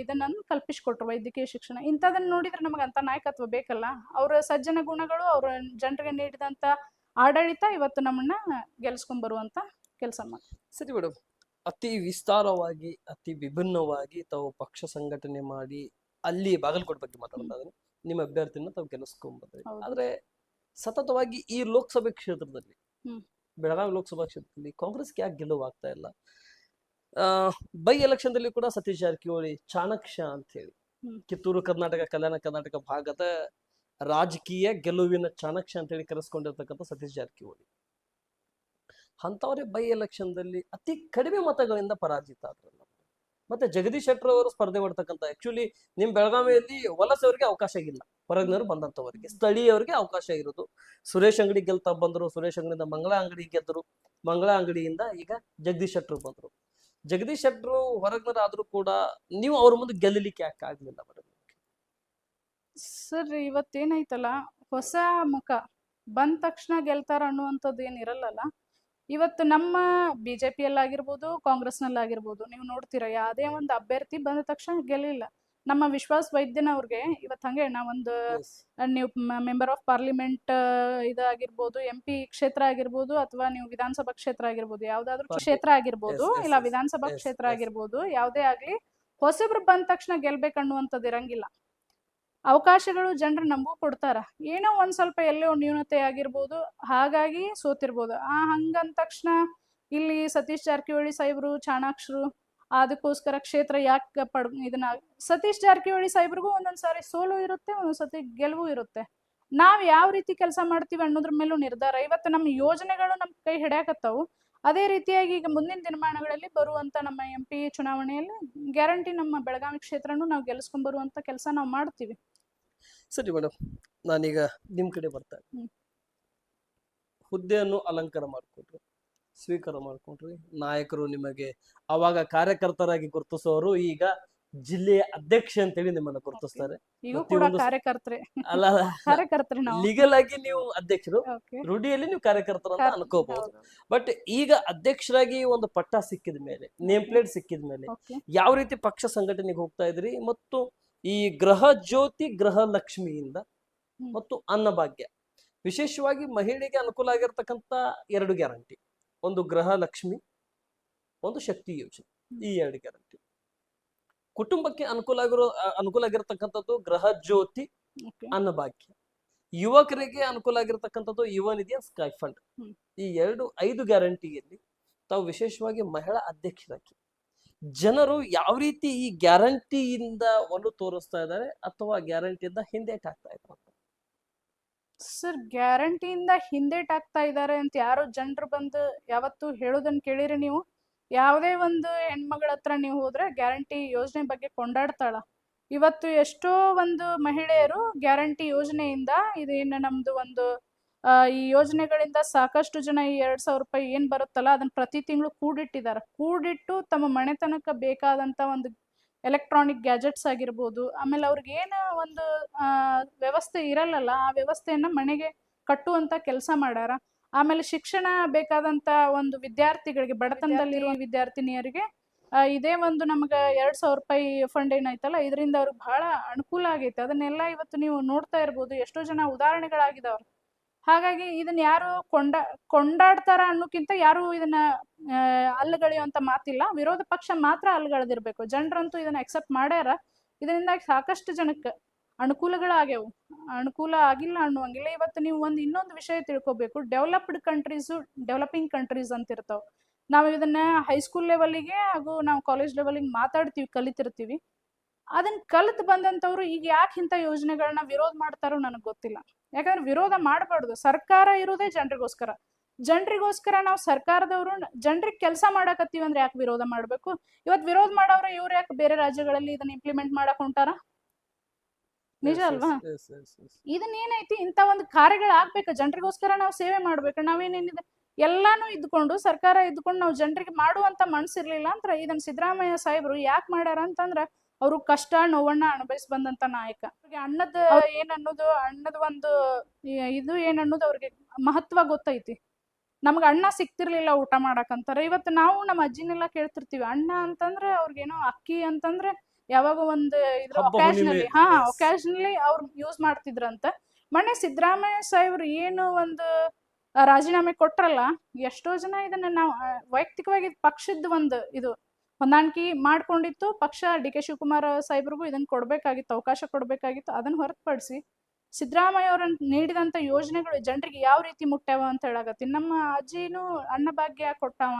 ಇದನ್ನ ಕಲ್ಪಿಸ್ಕೊಟ್ರು, ವೈದ್ಯಕೀಯ ಶಿಕ್ಷಣ. ಇಂಥದನ್ನ ನೋಡಿದ್ರೆ ನಮಗೆ ಅಂತ ನಾಯಕತ್ವ ಬೇಕಲ್ಲ. ಅವ್ರ ಸಜ್ಜನ ಗುಣಗಳು, ಅವ್ರ ಜನರಿಗೆ ನೀಡಿದಂತ ಆಡಳಿತ ಇವತ್ತು ನಮ್ಮನ್ನ ಗೆಲ್ಸ್ಕೊಂಡ್ ಬರುವಂತ ಕೆಲಸ ಮಾಡಿ. ಸರಿ ಮೇಡಮ್, ಅತಿ ವಿಸ್ತಾರವಾಗಿ, ಅತಿ ವಿಭಿನ್ನವಾಗಿ ತಾವು ಪಕ್ಷ ಸಂಘಟನೆ ಮಾಡಿ ಅಲ್ಲಿ ಬಾಗಲಕೋಟೆ ಬಗ್ಗೆ ಮಾತಾಡ್ತಾ ನಿಮ್ಮ ಅಭ್ಯರ್ಥಿನ ತಾವು ಗೆಲ್ಲಿಸ್ಕೊಂಡ್ಬಂದ್ರಿ. ಆದ್ರೆ ಸತತವಾಗಿ ಈ ಲೋಕಸಭೆ ಕ್ಷೇತ್ರದಲ್ಲಿ, ಬೆಳಗಾವಿ ಲೋಕಸಭಾ ಕ್ಷೇತ್ರದಲ್ಲಿ ಕಾಂಗ್ರೆಸ್ಗೆ ಯಾಕೆ ಗೆಲುವಾಗ್ತಾ ಇಲ್ಲ? ಬೈ ಎಲೆಕ್ಷನ್ ದಲ್ಲಿ ಕೂಡ ಸತೀಶ್ ಜಾರಕಿಹೊಳಿ ಚಾಣಕ್ಯ ಅಂತ ಹೇಳಿ ಕಿತ್ತೂರು ಕರ್ನಾಟಕ, ಕಲ್ಯಾಣ ಕರ್ನಾಟಕ ಭಾಗದ ರಾಜಕೀಯ ಗೆಲುವಿನ ಚಾಣಕ್ಯ ಅಂತ ಹೇಳಿ ಕರೆಸ್ಕೊಂಡಿರ್ತಕ್ಕಂಥ ಸತೀಶ್ ಜಾರಕಿಹೊಳಿ ಅಂತವರೇ ಬೈ ಎಲೆಕ್ಷನ್ ದಲ್ಲಿ ಅತಿ ಕಡಿಮೆ ಮತಗಳಿಂದ ಪರಾಜಿತ ಆದ್ರಲ್ಲ. ಮತ್ತೆ ಜಗದೀಶ್ ಶೆಟ್ಟರ್ ಅವರು ಸ್ಪರ್ಧೆ ಮಾಡ್ತಕ್ಕಂಥ, ಆಕ್ಚುಲಿ ನಿಮ್ ಬೆಳಗಾವಿಯಲ್ಲಿ ವಲಸೆಯವರಿಗೆ ಅವಕಾಶ ಇಲ್ಲ, ಹೊರಗಿನವರು ಬಂದಂತವರಿಗೆ, ಸ್ಥಳೀಯರಿಗೆ ಅವಕಾಶ ಇರೋದು. ಸುರೇಶ್ ಅಂಗಡಿ ಗೆಲ್ತಾ ಬಂದ್ರು, ಸುರೇಶ್ ಅಂಗಡಿಯಿಂದ ಮಂಗಳ ಅಂಗಡಿ ಗೆದ್ದರು, ಮಂಗಳ ಅಂಗಡಿಯಿಂದ ಈಗ ಜಗದೀಶ್ ಶೆಟ್ಟರ್ ಬಂದ್ರು. ಜಗದೀಶ್ ಶೆಟ್ಟರು ಹೊರಗಿನರಾದ್ರೂ ಕೂಡ ನೀವು ಅವ್ರ ಮುಂದೆ ಗೆಲ್ಲಲಿಕ್ಕೆ ಯಾಕೆ ಆಗ್ಲಿಲ್ಲ ಮೇಡಮ್? ಸರ್, ಇವತ್ತೇನೈತಲ್ಲ, ಹೊಸ ಮುಖ ಬಂದ ತಕ್ಷಣ ಗೆಲ್ತಾರ ಅನ್ನುವಂಥದ್ದು ಏನಿರಲ್ಲ. ಇವತ್ತು ನಮ್ಮ ಬಿಜೆಪಿಯಲ್ಲಾಗಿರ್ಬೋದು, ಕಾಂಗ್ರೆಸ್ನಲ್ಲಾಗಿರ್ಬೋದು, ನೀವು ನೋಡ್ತೀರಾ ಯಾವುದೇ ಒಂದು ಅಭ್ಯರ್ಥಿ ಬಂದ ತಕ್ಷಣ ಗೆಲ್ಲಿಲ್ಲ. ನಮ್ಮ ವಿಶ್ವಾಸ್ ವೈದ್ಯನವ್ರಿಗೆ ಇವತ್ತು ಹಂಗೆ ನಾವೊಂದು ನೀವು ಮೆಂಬರ್ ಆಫ್ ಪಾರ್ಲಿಮೆಂಟ್ ಇದಾಗಿರ್ಬೋದು, MP ಕ್ಷೇತ್ರ ಆಗಿರ್ಬೋದು, ಅಥವಾ ನೀವು ವಿಧಾನಸಭಾ ಕ್ಷೇತ್ರ ಆಗಿರ್ಬೋದು, ಯಾವ್ದಾದ್ರು ಕ್ಷೇತ್ರ ಆಗಿರ್ಬೋದು, ಇಲ್ಲ ವಿಧಾನಸಭಾ ಕ್ಷೇತ್ರ ಆಗಿರ್ಬೋದು, ಯಾವುದೇ ಆಗ್ಲಿ ಹೊಸಬ್ರು ಬಂದ ತಕ್ಷಣ ಗೆಲ್ಬೇಕನ್ನುವಂಥದ್ದು ಇರಂಗಿಲ್ಲ. ಅವಕಾಶಗಳು ಜನರು ನಮಗೂ ಕೊಡ್ತಾರ. ಏನೋ ಒಂದ್ ಸ್ವಲ್ಪ ಎಲ್ಲೋ ನ್ಯೂನತೆ ಆಗಿರ್ಬೋದು, ಹಾಗಾಗಿ ಸೋತಿರ್ಬೋದು. ಹಂಗಂದ ತಕ್ಷಣ ಇಲ್ಲಿ ಸತೀಶ್ ಜಾರಕಿಹೊಳಿ ಸಾಹೇಬ್ರು ಚಾಣಾಕ್ಷರು, ಅದಕ್ಕೋಸ್ಕರ ಕ್ಷೇತ್ರ ಯಾಕೆ ಇದನ್ನ ಸತೀಶ್ ಜಾರಕಿಹೊಳಿ ಸಾಹೇಬ್ರಿಗೂ ಒಂದೊಂದ್ಸಾರಿ ಸೋಲು ಇರುತ್ತೆ, ಒಂದೊಂದ್ಸತಿ ಗೆಲುವು ಇರುತ್ತೆ. ನಾವ್ ಯಾವ ರೀತಿ ಕೆಲಸ ಮಾಡ್ತೀವಿ ಅನ್ನೋದ್ರ ಮೇಲೂ ನಿರ್ಧಾರ. ಇವತ್ತು ನಮ್ಮ ಯೋಜನೆಗಳು ನಮ್ ಕೈ ಹಿಡ್ಯಾಕತ್ತಾವು. ಅದೇ ರೀತಿಯಾಗಿ ಈಗ ಮುಂದಿನ ದಿನಮಾನಗಳಲ್ಲಿ ಬರುವಂತ ನಮ್ಮ MP ಚುನಾವಣೆಯಲ್ಲಿ ಗ್ಯಾರಂಟಿ ನಮ್ಮ ಬೆಳಗಾವಿ ಕ್ಷೇತ್ರನೂ ನಾವು ಗೆಲ್ಸ್ಕೊಂಡ್ ಬರುವಂತ ಕೆಲಸ ನಾವು ಮಾಡ್ತೀವಿ. ಸರಿ ಮೇಡಮ್, ನಾನೀಗ ನಿಮ್ ಕಡೆ ಬರ್ತೇನೆ. ಹುದ್ದೆಯನ್ನು ಅಲಂಕಾರ ಮಾಡ್ಕೊಂಡ್ರಿ, ಸ್ವೀಕಾರ ಮಾಡ್ಕೊಂಡ್ರಿ, ನಾಯಕರು ನಿಮಗೆ ಅವಾಗ ಕಾರ್ಯಕರ್ತರಾಗಿ ಗುರುತಿಸೋರು ಈಗ ಜಿಲ್ಲೆಯ ಅಧ್ಯಕ್ಷ ಅಂತೇಳಿ ನಿಮ್ಮನ್ನ ಗುರುತಿಸ್ತಾರೆ. ಈಗ ಕೂಡ ಕಾರ್ಯಕರ್ತರೆ ಅಲ್ಲ, ಕಾರ್ಯಕರ್ತರೆ ನಾವು. ಲೀಗಲ್ ಆಗಿ ನೀವು ಅಧ್ಯಕ್ಷರು, ರೂಢಿಯಲ್ಲಿ ನೀವು ಕಾರ್ಯಕರ್ತರು ಅಂತ ಅನ್ಕೋಬಹುದು. ಬಟ್ ಈಗ ಅಧ್ಯಕ್ಷರಾಗಿ ಒಂದು ಪಟ್ಟ ಸಿಕ್ಕಿದ ಮೇಲೆ, ನೇಮ್ ಪ್ಲೇಟ್ ಸಿಕ್ಕಿದ ಮೇಲೆ ಯಾವ ರೀತಿ ಪಕ್ಷ ಸಂಘಟನೆಗೆ ಹೋಗ್ತಾ ಇದ್ರಿ, ಮತ್ತು ಈ ಗೃಹ ಜ್ಯೋತಿ ಗೃಹ ಲಕ್ಷ್ಮಿಯಿಂದ ಮತ್ತು ಅನ್ನಭಾಗ್ಯ, ವಿಶೇಷವಾಗಿ ಮಹಿಳೆಗೆ ಅನುಕೂಲ ಆಗಿರ್ತಕ್ಕಂಥ 2 ಗ್ಯಾರಂಟಿ, ಒಂದು ಗೃಹ ಲಕ್ಷ್ಮಿ, ಒಂದು ಶಕ್ತಿ ಯೋಜನೆ. ಈ 2 ಗ್ಯಾರಂಟಿ ಕುಟುಂಬಕ್ಕೆ ಅನುಕೂಲ ಆಗಿರ್ತಕ್ಕಂಥದ್ದು ಗೃಹ ಜ್ಯೋತಿ, ಅನ್ನಭಾಗ್ಯ. ಯುವಕರಿಗೆ ಅನುಕೂಲ ಆಗಿರ್ತಕ್ಕಂಥದ್ದು ಯುವ ನಿಧಿಯ ಸ್ಕೈ ಫಂಡ್. ಈ 5 ಗ್ಯಾರಂಟಿಯಲ್ಲಿ ತಾವು ವಿಶೇಷವಾಗಿ ಮಹಿಳಾ ಅಧ್ಯಕ್ಷರಾಗಿ ಜನರು ಯಾವ ರೀತಿ ಈ ಗ್ಯಾರಂಟಿಯಿಂದ ಒಲವು ತೋರಿಸ್ತಾ ಇದ್ದಾರೆ ಅಥವಾ ಗ್ಯಾರಂಟಿಯಿಂದ ಹಿಂದೇಟಾಗ್ತಾ ಇದ್ದಾರೆ? ಸರ್, ಗ್ಯಾರಂಟಿಯಿಂದ ಹಿಂದೇಟಾಗ್ತಾ ಇದ್ದಾರೆ ಅಂತ ಯಾರೋ ಜನರು ಬಂದು ಯಾವತ್ತು ಹೇಳೋದನ್ನ ಕೇಳಿರಿ ನೀವು? ಯಾವುದೇ ಒಂದು ಹೆಣ್ಮಗಳ ಹತ್ರ ನೀವು ಹೋದ್ರೆ ಗ್ಯಾರಂಟಿ ಯೋಜನೆ ಬಗ್ಗೆ ಕೊಂಡಾಡ್ತಾಳ. ಇವತ್ತು ಎಷ್ಟೋ ಒಂದು ಮಹಿಳೆಯರು ಗ್ಯಾರಂಟಿ ಯೋಜನೆಯಿಂದ ಇದೇನು ನಮ್ದು ಒಂದು ಈ ಯೋಜನೆಗಳಿಂದ ಸಾಕಷ್ಟು ಜನ ಈ 2,000 ರೂಪಾಯಿ ಏನ್ ಬರುತ್ತಲ್ಲ ಅದನ್ನ ಪ್ರತಿ ತಿಂಗಳು ಕೂಡಿಟ್ಟು ತಮ್ಮ ಮನೆತನಕ್ಕೆ ಬೇಕಾದಂತ ಒಂದು ಎಲೆಕ್ಟ್ರಾನಿಕ್ ಗ್ಯಾಜೆಟ್ಸ್ ಆಗಿರ್ಬೋದು, ಆಮೇಲೆ ಅವ್ರಿಗೆ ಏನು ಒಂದು ವ್ಯವಸ್ಥೆ ಇರಲ್ಲಲ್ಲ, ಆ ವ್ಯವಸ್ಥೆಯನ್ನ ಮನೆಗೆ ಕಟ್ಟುವಂತ ಕೆಲಸ ಮಾಡ್ಯಾರ. ಆಮೇಲೆ ಶಿಕ್ಷಣ ಬೇಕಾದಂತ ಒಂದು ವಿದ್ಯಾರ್ಥಿಗಳಿಗೆ, ಬಡತನದಲ್ಲಿರುವ ವಿದ್ಯಾರ್ಥಿನಿಯರಿಗೆ ಇದೇ ಒಂದು ನಮ್ಗ 2,000 ರೂಪಾಯಿ ಫಂಡ್ ಏನೈತಲ್ಲ, ಇದರಿಂದ ಅವ್ರಿಗೆ ಬಹಳ ಅನುಕೂಲ ಆಗೈತೆ. ಅದನ್ನೆಲ್ಲ ಇವತ್ತು ನೀವು ನೋಡ್ತಾ ಇರ್ಬೋದು, ಎಷ್ಟೋ ಜನ ಉದಾಹರಣೆಗಳಾಗಿದಾವ್ರು. ಹಾಗಾಗಿ ಇದನ್ನ ಯಾರು ಕೊಂಡಾಡ್ತಾರ ಅನ್ನೋಕ್ಕಿಂತ ಯಾರು ಇದನ್ನ ಅಲ್ಲಗಳೆಯುವಂತ ಮಾತಿಲ್ಲ. ವಿರೋಧ ಪಕ್ಷ ಮಾತ್ರ ಅಲ್ಲಗಳೆದಿರ್ಬೇಕು. ಜನರಂತೂ ಇದನ್ನ ಅಕ್ಸೆಪ್ಟ್ ಮಾಡ್ಯಾರ. ಇದರಿಂದ ಸಾಕಷ್ಟು ಜನಕ್ಕೆ ಅನುಕೂಲಗಳಾಗ್ಯಾವು. ಅನುಕೂಲ ಆಗಿಲ್ಲ ಅನ್ನುವಂಗಿಲ್ಲ. ಇವತ್ತು ನೀವು ಇನ್ನೊಂದು ವಿಷಯ ತಿಳ್ಕೊಬೇಕು. ಡೆವಲಪಿಂಗ್ ಕಂಟ್ರೀಸ್ ಅಂತ ಇರ್ತಾವ. ನಾವು ಇದನ್ನ ಹೈಸ್ಕೂಲ್ ಲೆವೆಲ್ಗೆ ಹಾಗೂ ನಾವು ಕಾಲೇಜ್ ಲೆವೆಲ್ಗೆ ಮಾತಾಡ್ತೀವಿ, ಕಲಿತಿರ್ತೀವಿ. ಅದನ್ನ ಕಲಿತು ಬಂದಂತವ್ರು ಈಗ ಯಾಕೆ ಇಂಥ ಯೋಜನೆಗಳನ್ನ ವಿರೋಧ ಮಾಡ್ತಾರೋ ನನಗೆ ಗೊತ್ತಿಲ್ಲ. ಯಾಕಂದ್ರೆ ವಿರೋಧ ಮಾಡಬಾರ್ದು. ಸರ್ಕಾರ ಇರೋದೇ ಜನರಿಗೋಸ್ಕರ ನಾವು ಸರ್ಕಾರದವರು ಜನರಿಗೆ ಕೆಲಸ ಮಾಡಕತ್ತೀವಿ ಅಂದ್ರೆ ಯಾಕೆ ವಿರೋಧ ಮಾಡ್ಬೇಕು? ಇವತ್ತು ವಿರೋಧ ಮಾಡೋರು ಇವ್ರು ಯಾಕೆ ಬೇರೆ ರಾಜ್ಯಗಳಲ್ಲಿ ಇದನ್ನ ಇಂಪ್ಲಿಮೆಂಟ್ ಮಾಡಕ್ ಹೊಂಟಾರ? ನಿಜ ಅಲ್ವಾ? ಇದನ್ನ ಏನೈತಿ, ಇಂಥ ಒಂದು ಕಾರ್ಯಗಳಾಗ್ಬೇಕು. ಜನರಿಗೋಸ್ಕರ ನಾವು ಸೇವೆ ಮಾಡ್ಬೇಕು. ನಾವೇನೇನಿದೆ ಎಲ್ಲಾನು ಇದ್ಕೊಂಡು, ಸರ್ಕಾರ ಇದ್ಕೊಂಡು ನಾವು ಜನರಿಗೆ ಮಾಡುವಂತ ಮನ್ಸಿರ್ಲಿಲ್ಲ ಅಂತ ಇದನ್ನ ಸಿದ್ದರಾಮಯ್ಯ ಸಾಹೇಬ್ರು ಯಾಕೆ ಮಾಡ್ಯಾರ ಅಂತಂದ್ರ, ಅವರು ಕಷ್ಟ ನೋವನ್ನ ಅನುಭವಿಸಿ ಬಂದಂತ ನಾಯಕ. ಅನ್ನದ ಒಂದು ಇದು ಏನನ್ನೋದು ಅವ್ರಿಗೆ ಮಹತ್ವ ಗೊತ್ತೈತಿ. ನಮ್ಗೆ ಅಣ್ಣ ಸಿಕ್ತಿರ್ಲಿಲ್ಲ ಊಟ ಮಾಡಕಂತಾರ. ಇವತ್ತು ನಾವು ನಮ್ಮ ಅಜ್ಜಿನೆಲ್ಲ ಕೇಳ್ತಿರ್ತೀವಿ, ಅಣ್ಣ ಅಂತಂದ್ರೆ ಅವ್ರಿಗೇನೋ ಅಕ್ಕಿ ಅಂತಂದ್ರೆ ಯಾವಾಗ ಒಂದು ಒಕ್ಯಾಶನಲಿ ಅವ್ರು ಯೂಸ್ ಮಾಡ್ತಿದ್ರಂತ. ಮೊನ್ನೆ ಸಿದ್ದರಾಮಯ್ಯ ಸಾಹೇಬ್ರು ಏನು ಒಂದು ರಾಜೀನಾಮೆ ಕೊಟ್ರಲ್ಲ, ಎಷ್ಟೋ ಜನ ಇದನ್ನ ನಾವು ವೈಯಕ್ತಿಕವಾಗಿ ಪಕ್ಷದ ಒಂದು ಇದು ಹೊಂದಾಣಿಕೆ ಮಾಡ್ಕೊಂಡಿತ್ತು. ಪಕ್ಷ DK ಶಿವಕುಮಾರ್ ಸಾಹೇಬ್ರಿಗೂ ಇದನ್ನ ಕೊಡ್ಬೇಕಾಗಿತ್ತು, ಅವಕಾಶ ಕೊಡ್ಬೇಕಾಗಿತ್ತು. ಅದನ್ನ ಹೊರತುಪಡಿಸಿ ಸಿದ್ದರಾಮಯ್ಯ ಅವ್ರ ನೀಡಿದಂತ ಯೋಜನೆಗಳು ಜನರಿಗೆ ಯಾವ ರೀತಿ ಮುಟ್ಟ್ಯಾವ ಅಂತ ಹೇಳಾಕತ್ತೀನಿ. ನಮ್ಮ ಅಜ್ಜಿನೂ ಅನ್ನಭಾಗ್ಯ ಕೊಟ್ಟಾವ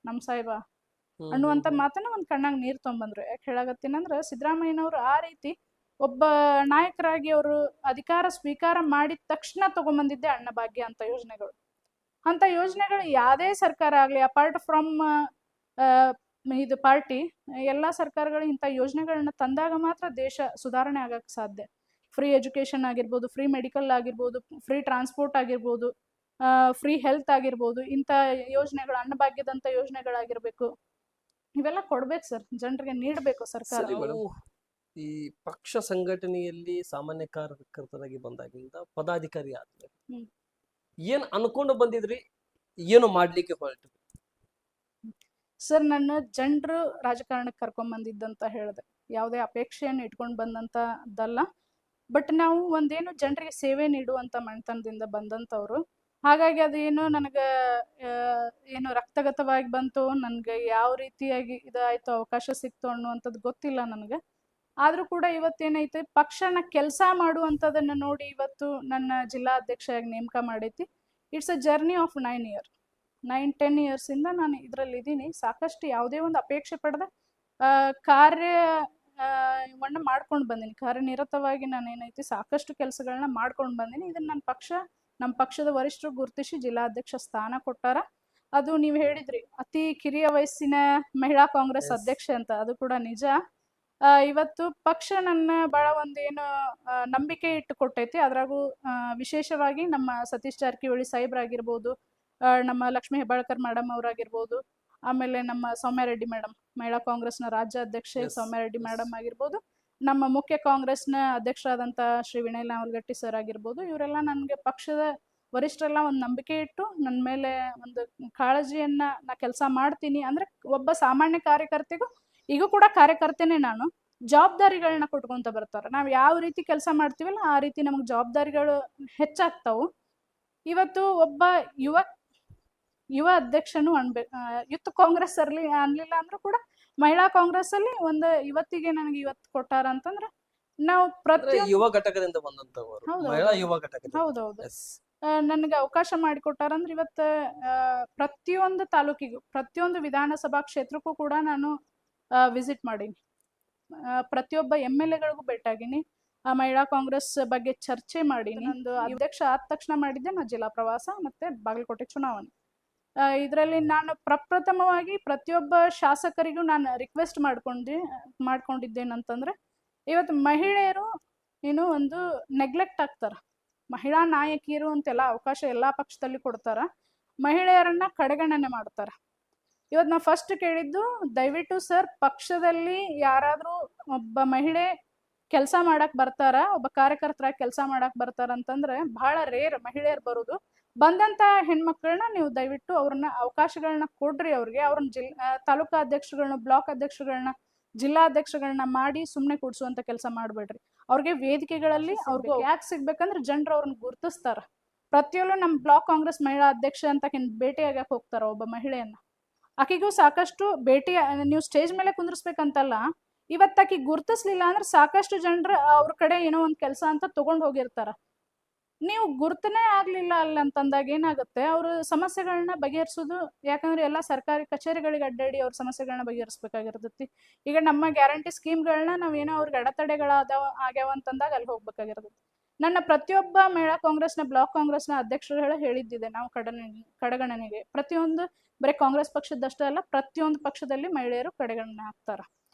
ನಮ್ ಸಾಹೇಬ ಅನ್ನುವಂತ ಮಾತನ್ನ ಒಂದ್ ಕಣ್ಣಾಗ ನೀರ್ ತೊಗೊಂಬಂದ್ರು. ಯಾಕೆ ಹೇಳಾಕತ್ತೀನಿ ಅಂದ್ರೆ, ಸಿದ್ದರಾಮಯ್ಯನವ್ರು ಆ ರೀತಿ ಒಬ್ಬ ನಾಯಕರಾಗಿ ಅವರು ಅಧಿಕಾರ ಸ್ವೀಕಾರ ಮಾಡಿದ ತಕ್ಷಣ ತಗೊಂಬಂದಿದ್ದೆ ಅನ್ನಭಾಗ್ಯ ಅಂತ ಯೋಜನೆಗಳು. ಅಂತ ಯೋಜನೆಗಳು ಯಾವುದೇ ಸರ್ಕಾರ ಆಗ್ಲಿ, ಅಪಾರ್ಟ್ ಫ್ರಮ್ ಇದು ಪಾರ್ಟಿ, ಎಲ್ಲಾ ಸರ್ಕಾರಗಳು ಇಂಥ ಯೋಜನೆಗಳನ್ನ ತಂದಾಗ ಮಾತ್ರ ದೇಶ ಸುಧಾರಣೆ ಆಗಕ್ ಸಾಧ್ಯ. ಫ್ರೀ ಎಜುಕೇಶನ್ ಆಗಿರ್ಬೋದು, ಫ್ರೀ ಮೆಡಿಕಲ್ ಆಗಿರ್ಬೋದು, ಫ್ರೀ ಟ್ರಾನ್ಸ್ಪೋರ್ಟ್ ಆಗಿರ್ಬೋದು, ಫ್ರೀ ಹೆಲ್ತ್ ಆಗಿರ್ಬೋದು, ಇಂಥ ಯೋಜನೆಗಳು, ಅನ್ನಭಾಗ್ಯದಂತ ಯೋಜನೆಗಳಾಗಿರ್ಬೇಕು, ಇವೆಲ್ಲ ಕೊಡ್ಬೇಕು ಸರ್, ಜನರಿಗೆ ನೀಡಬೇಕು ಸರ್ಕಾರ. ಈ ಪಕ್ಷ ಸಂಘಟನೆಯಲ್ಲಿ ಸಾಮಾನ್ಯ ಕಾರ್ಯಕರ್ತರಾಗಿ ಬಂದಾಗಿಂದ ಪದಾಧಿಕಾರಿ ಆದ್ಮೇಲೆ ಏನ್ ಅನ್ಕೊಂಡು ಬಂದಿದ್ರಿ, ಏನು ಮಾಡ್ಲಿಕ್ಕೆ ಹೊರಟ್ರಿ? ಸರ್, ನನ್ನ ಜನರು ರಾಜಕಾರಣಕ್ಕೆ ಕರ್ಕೊಂಡ್ ಬಂದಿದ್ದಂತ ಹೇಳಿದೆ. ಯಾವುದೇ ಅಪೇಕ್ಷೆಯನ್ನು ಇಟ್ಕೊಂಡು ಬಂದಂತದಲ್ಲ. ಬಟ್ ನಾವು ಒಂದೇನು ಜನರಿಗೆ ಸೇವೆ ನೀಡುವಂತ ಮನೆತನದಿಂದ ಬಂದಂತವ್ರು. ಹಾಗಾಗಿ ಅದೇನು ನನಗೆ ಏನು ರಕ್ತಗತವಾಗಿ ಬಂತು, ನನಗೆ ಯಾವ ರೀತಿಯಾಗಿ ಇದಾಯ್ತು, ಅವಕಾಶ ಸಿಕ್ತು ಅನ್ನುವಂಥದ್ದು ಗೊತ್ತಿಲ್ಲ ನನಗೆ. ಆದ್ರೂ ಕೂಡ ಇವತ್ತೇನೈತೆ, ಪಕ್ಷನ ಕೆಲಸ ಮಾಡುವಂಥದ್ದನ್ನ ನೋಡಿ ಇವತ್ತು ನನ್ನ ಜಿಲ್ಲಾ ಅಧ್ಯಕ್ಷೆಯಾಗಿ ನೇಮಕ ಮಾಡೈತಿ. It's a journey of 9-10 years ಇಂದ ನಾನು ಇದರಲ್ಲಿ ಇದ್ದೀನಿ. ಸಾಕಷ್ಟು ಯಾವುದೇ ಒಂದು ಅಪೇಕ್ಷೆ ಪಡೆದ ಕಾರ್ಯವನ್ನ ಮಾಡ್ಕೊಂಡು ಬಂದೀನಿ. ಕಾರ್ಯನಿರತವಾಗಿ ನಾನು ಏನೈತಿ ಸಾಕಷ್ಟು ಕೆಲಸಗಳನ್ನ ಮಾಡ್ಕೊಂಡು ಬಂದೀನಿ. ಇದನ್ನ ನಮ್ಮ ಪಕ್ಷದ ವರಿಷ್ಠರು ಗುರುತಿಸಿ ಜಿಲ್ಲಾಧ್ಯಕ್ಷ ಸ್ಥಾನ ಕೊಟ್ಟಾರ. ಅದು ನೀವು ಹೇಳಿದ್ರಿ, ಅತಿ ಕಿರಿಯ ವಯಸ್ಸಿನ ಮಹಿಳಾ ಕಾಂಗ್ರೆಸ್ Yes. ಅಧ್ಯಕ್ಷೆ ಅಂತ, ಅದು ಕೂಡ ನಿಜ. ಇವತ್ತು ಪಕ್ಷ ನನ್ನ ಬಹಳ ಒಂದೇನು ನಂಬಿಕೆ ಇಟ್ಟು ಕೊಟ್ಟೈತಿ. ಅದ್ರಾಗೂ ವಿಶೇಷವಾಗಿ ನಮ್ಮ ಸತೀಶ್ ಜಾರಕಿಹೊಳಿ ಸಾಹೇಬ್ರಾಗಿರ್ಬೋದು, ನಮ್ಮ ಲಕ್ಷ್ಮೀ ಹೆಬ್ಬಾಳ್ಕರ್ ಮೇಡಮ್ ಅವರಾಗಿರ್ಬೋದು, ಆಮೇಲೆ ನಮ್ಮ ಸೌಮ್ಯ ರೆಡ್ಡಿ ಮೇಡಮ್, ಮಹಿಳಾ ಕಾಂಗ್ರೆಸ್ನ ರಾಜ್ಯ ಅಧ್ಯಕ್ಷೆ Yes, ಸೌಮ್ಯ ರೆಡ್ಡಿ yes. ಮೇಡಮ್ ಆಗಿರ್ಬೋದು, ನಮ್ಮ ಮುಖ್ಯ ಕಾಂಗ್ರೆಸ್ನ ಅಧ್ಯಕ್ಷರಾದಂಥ ಶ್ರೀ ವಿನಯ್ ನಾವಲ್ಗಟ್ಟಿ ಸರ್ ಆಗಿರ್ಬೋದು, ಇವರೆಲ್ಲ ನನಗೆ ಪಕ್ಷದ ವರಿಷ್ಠರೆಲ್ಲ ಒಂದು ನಂಬಿಕೆ ಇಟ್ಟು ನನ್ನ ಮೇಲೆ ಒಂದು ಕಾಳಜಿಯನ್ನ ನಾ ಕೆಲಸ ಮಾಡ್ತೀನಿ. ಅಂದ್ರೆ ಒಬ್ಬ ಸಾಮಾನ್ಯ ಕಾರ್ಯಕರ್ತೆಗೂ, ಈಗ ಕೂಡ ಕಾರ್ಯಕರ್ತೇನೆ ನಾನು, ಜವಾಬ್ದಾರಿಗಳನ್ನ ಕೊಟ್ಕೊಂತ ಬರ್ತಾರೆ. ನಾವು ಯಾವ ರೀತಿ ಕೆಲಸ ಮಾಡ್ತೀವಲ್ಲ ಆ ರೀತಿ ನಮಗೆ ಜವಾಬ್ದಾರಿಗಳು ಹೆಚ್ಚಾಗ್ತಾವು. ಇವತ್ತು ಒಬ್ಬ ಯುವ ಅಧ್ಯಕ್ಷನು ಯೂತ್ ಕಾಂಗ್ರೆಸ್ ಅನ್ಲಿಲ್ಲ ಅಂದ್ರೂ ಕೂಡ ಮಹಿಳಾ ಕಾಂಗ್ರೆಸ್ ಅಲ್ಲಿ ಒಂದು ಇವತ್ತಿಗೆ ನನಗೆ ಇವತ್ತು ಕೊಟ್ಟಾರ ಅಂತಂದ್ರೆ ನಾವು ಅಂದ್ರೆ ಪ್ರತಿಯೊಂದು ಯುವ ಘಟಕದಿಂದ ಬಂದಂತವರು, ಹೌದು, ಮಹಿಳಾ ಹೌದು. ಯುವ ಘಟಕದಿಂದ. ಹೌದೌದು. Yes. ನನಗೆ ಅವಕಾಶ ಮಾಡಿಕೊಟ್ಟಾರಂದ್ರೆ ಇವತ್ತು ಪ್ರತಿಯೊಂದು ತಾಲೂಕಿಗೂ, ಪ್ರತಿಯೊಂದು ವಿಧಾನಸಭಾ ಕ್ಷೇತ್ರಕ್ಕೂ ಕೂಡ ನಾನು ವಿಸಿಟ್ ಮಾಡೀನಿ. ಪ್ರತಿಯೊಬ್ಬ MLA ಗಳಿಗೂ ಭೇಟಿಯಾಗೀನಿ. ಮಹಿಳಾ ಕಾಂಗ್ರೆಸ್ ಬಗ್ಗೆ ಚರ್ಚೆ ಮಾಡೀನಿ. ನಂದು ಅಧ್ಯಕ್ಷ ಆದ ತಕ್ಷಣ ಮಾಡಿದ್ದೆ ನಾ ಜಿಲ್ಲಾ ಪ್ರವಾಸ ಮತ್ತೆ ಬಾಗಲಕೋಟೆ ಚುನಾವಣೆ. ಇದರಲ್ಲಿ ನಾನು ಪ್ರಪ್ರಥಮವಾಗಿ ಪ್ರತಿಯೊಬ್ಬ ಶಾಸಕರಿಗೂ ನಾನು ರಿಕ್ವೆಸ್ಟ್ ಮಾಡ್ಕೊಂಡಿದ್ದೇನಂತಂದ್ರೆ, ಇವತ್ತು ಮಹಿಳೆಯರು ಏನು ಒಂದು ನೆಗ್ಲೆಕ್ಟ್ ಆಗ್ತಾರ. ಮಹಿಳಾ ನಾಯಕಿಯರು ಅಂತೆಲ್ಲ ಅವಕಾಶ ಎಲ್ಲಾ ಪಕ್ಷದಲ್ಲಿ ಕೊಡ್ತಾರ, ಮಹಿಳೆಯರನ್ನ ಕಡೆಗಣನೆ ಮಾಡ್ತಾರ. ಇವತ್ತು ನಾ ಫಸ್ಟ್ ಕೇಳಿದ್ದು, ದಯವಿಟ್ಟು ಸರ್ ಪಕ್ಷದಲ್ಲಿ ಯಾರಾದ್ರೂ ಒಬ್ಬ ಮಹಿಳೆ ಕೆಲಸ ಮಾಡಕ್ ಬರ್ತಾರ, ಒಬ್ಬ ಕಾರ್ಯಕರ್ತರಾಗಿ ಕೆಲಸ ಮಾಡಕ್ ಬರ್ತಾರ ಅಂತಂದ್ರೆ ಬಹಳ ರೇರ್ ಮಹಿಳೆಯರು ಬರೋದು. ಬಂದಂತ ಹೆಣ್ಮಕ್ಳನ್ನ ನೀವು ದಯವಿಟ್ಟು ಅವ್ರನ್ನ ಅವಕಾಶಗಳನ್ನ ಕೊಡ್ರಿ. ಅವ್ರನ್ನ ತಾಲೂಕಾ ಅಧ್ಯಕ್ಷಗಳನ್ನ, ಬ್ಲಾಕ್ ಅಧ್ಯಕ್ಷಗಳನ್ನ, ಜಿಲ್ಲಾ ಅಧ್ಯಕ್ಷಗಳನ್ನ ಮಾಡಿ ಸುಮ್ನೆ ಕೂಡ್ಸುವಂತ ಕೆಲಸ ಮಾಡ್ಬೇಡ್ರಿ. ಅವ್ರಿಗೆ ವೇದಿಕೆಗಳಲ್ಲಿ ಅವ್ರಿಗೂ ಯಾಕೆ ಸಿಗ್ಬೇಕಂದ್ರೆ ಜನರು ಅವ್ರನ್ನ ಗುರ್ತಿಸ್ತಾರ. ಪ್ರತಿಯೊಂದು ನಮ್ಮ ಬ್ಲಾಕ್ ಕಾಂಗ್ರೆಸ್ ಮಹಿಳಾ ಅಧ್ಯಕ್ಷ ಅಂತ ಭೇಟಿಯಾಗಕ್ ಹೋಗ್ತಾರ ಒಬ್ಬ ಮಹಿಳೆಯನ್ನ. ಆಕೆಗೂ ಸಾಕಷ್ಟು ನೀವು ಸ್ಟೇಜ್ ಮೇಲೆ ಕುಂದ್ರಸ್ಬೇಕಂತಲ್ಲ, ಇವತ್ತಾಕಿ ಗುರ್ತಿಸ್ಲಿಲ್ಲ ಅಂದ್ರೆ ಸಾಕಷ್ಟು ಜನರು ಅವ್ರ ಕಡೆ ಏನೋ ಒಂದ್ ಕೆಲಸ ಅಂತ ತಗೊಂಡ್ ಹೋಗಿರ್ತಾರ. ನೀವು ಗುರ್ತನೇ ಆಗ್ಲಿಲ್ಲ ಅಲ್ಲ ಅಂತಂದಾಗ ಏನಾಗುತ್ತೆ, ಅವ್ರ ಸಮಸ್ಯೆಗಳನ್ನ ಬಗೆಹರಿಸೋದು, ಯಾಕಂದ್ರೆ ಎಲ್ಲ ಸರ್ಕಾರಿ ಕಚೇರಿಗಳಿಗೆ ಅಡ್ಡಾಡಿ ಅವ್ರ ಸಮಸ್ಯೆಗಳನ್ನ ಬಗೆಹರಿಸ್ಬೇಕಾಗಿರ್ತೈತಿ. ಈಗ ನಮ್ಮ ಗ್ಯಾರಂಟಿ ಸ್ಕೀಮ್ಗಳನ್ನ ನಾವೇನೋ ಅವ್ರಿಗೆ ಆಗ್ಯಾವ ಅಂತಂದಾಗ ಅಲ್ಲಿ ಹೋಗ್ಬೇಕಾಗಿರ್ತೈತಿ. ನನ್ನ ಪ್ರತಿಯೊಬ್ಬ ಮಹಿಳಾ ಕಾಂಗ್ರೆಸ್ನ, ಬ್ಲಾಕ್ ಕಾಂಗ್ರೆಸ್ನ ಅಧ್ಯಕ್ಷರು ಹೇಳಿದ್ದಿದೆ, ನಾವು ಕಡೆಗಣನೆಗೆ ಪ್ರತಿಯೊಂದು, ಬರೀ ಕಾಂಗ್ರೆಸ್ ಪಕ್ಷದಷ್ಟೇ ಅಲ್ಲ, ಪ್ರತಿಯೊಂದು ಪಕ್ಷದಲ್ಲಿ ಮಹಿಳೆಯರು ಕಡೆಗಣನೆ ಆಗ್ತಾರ.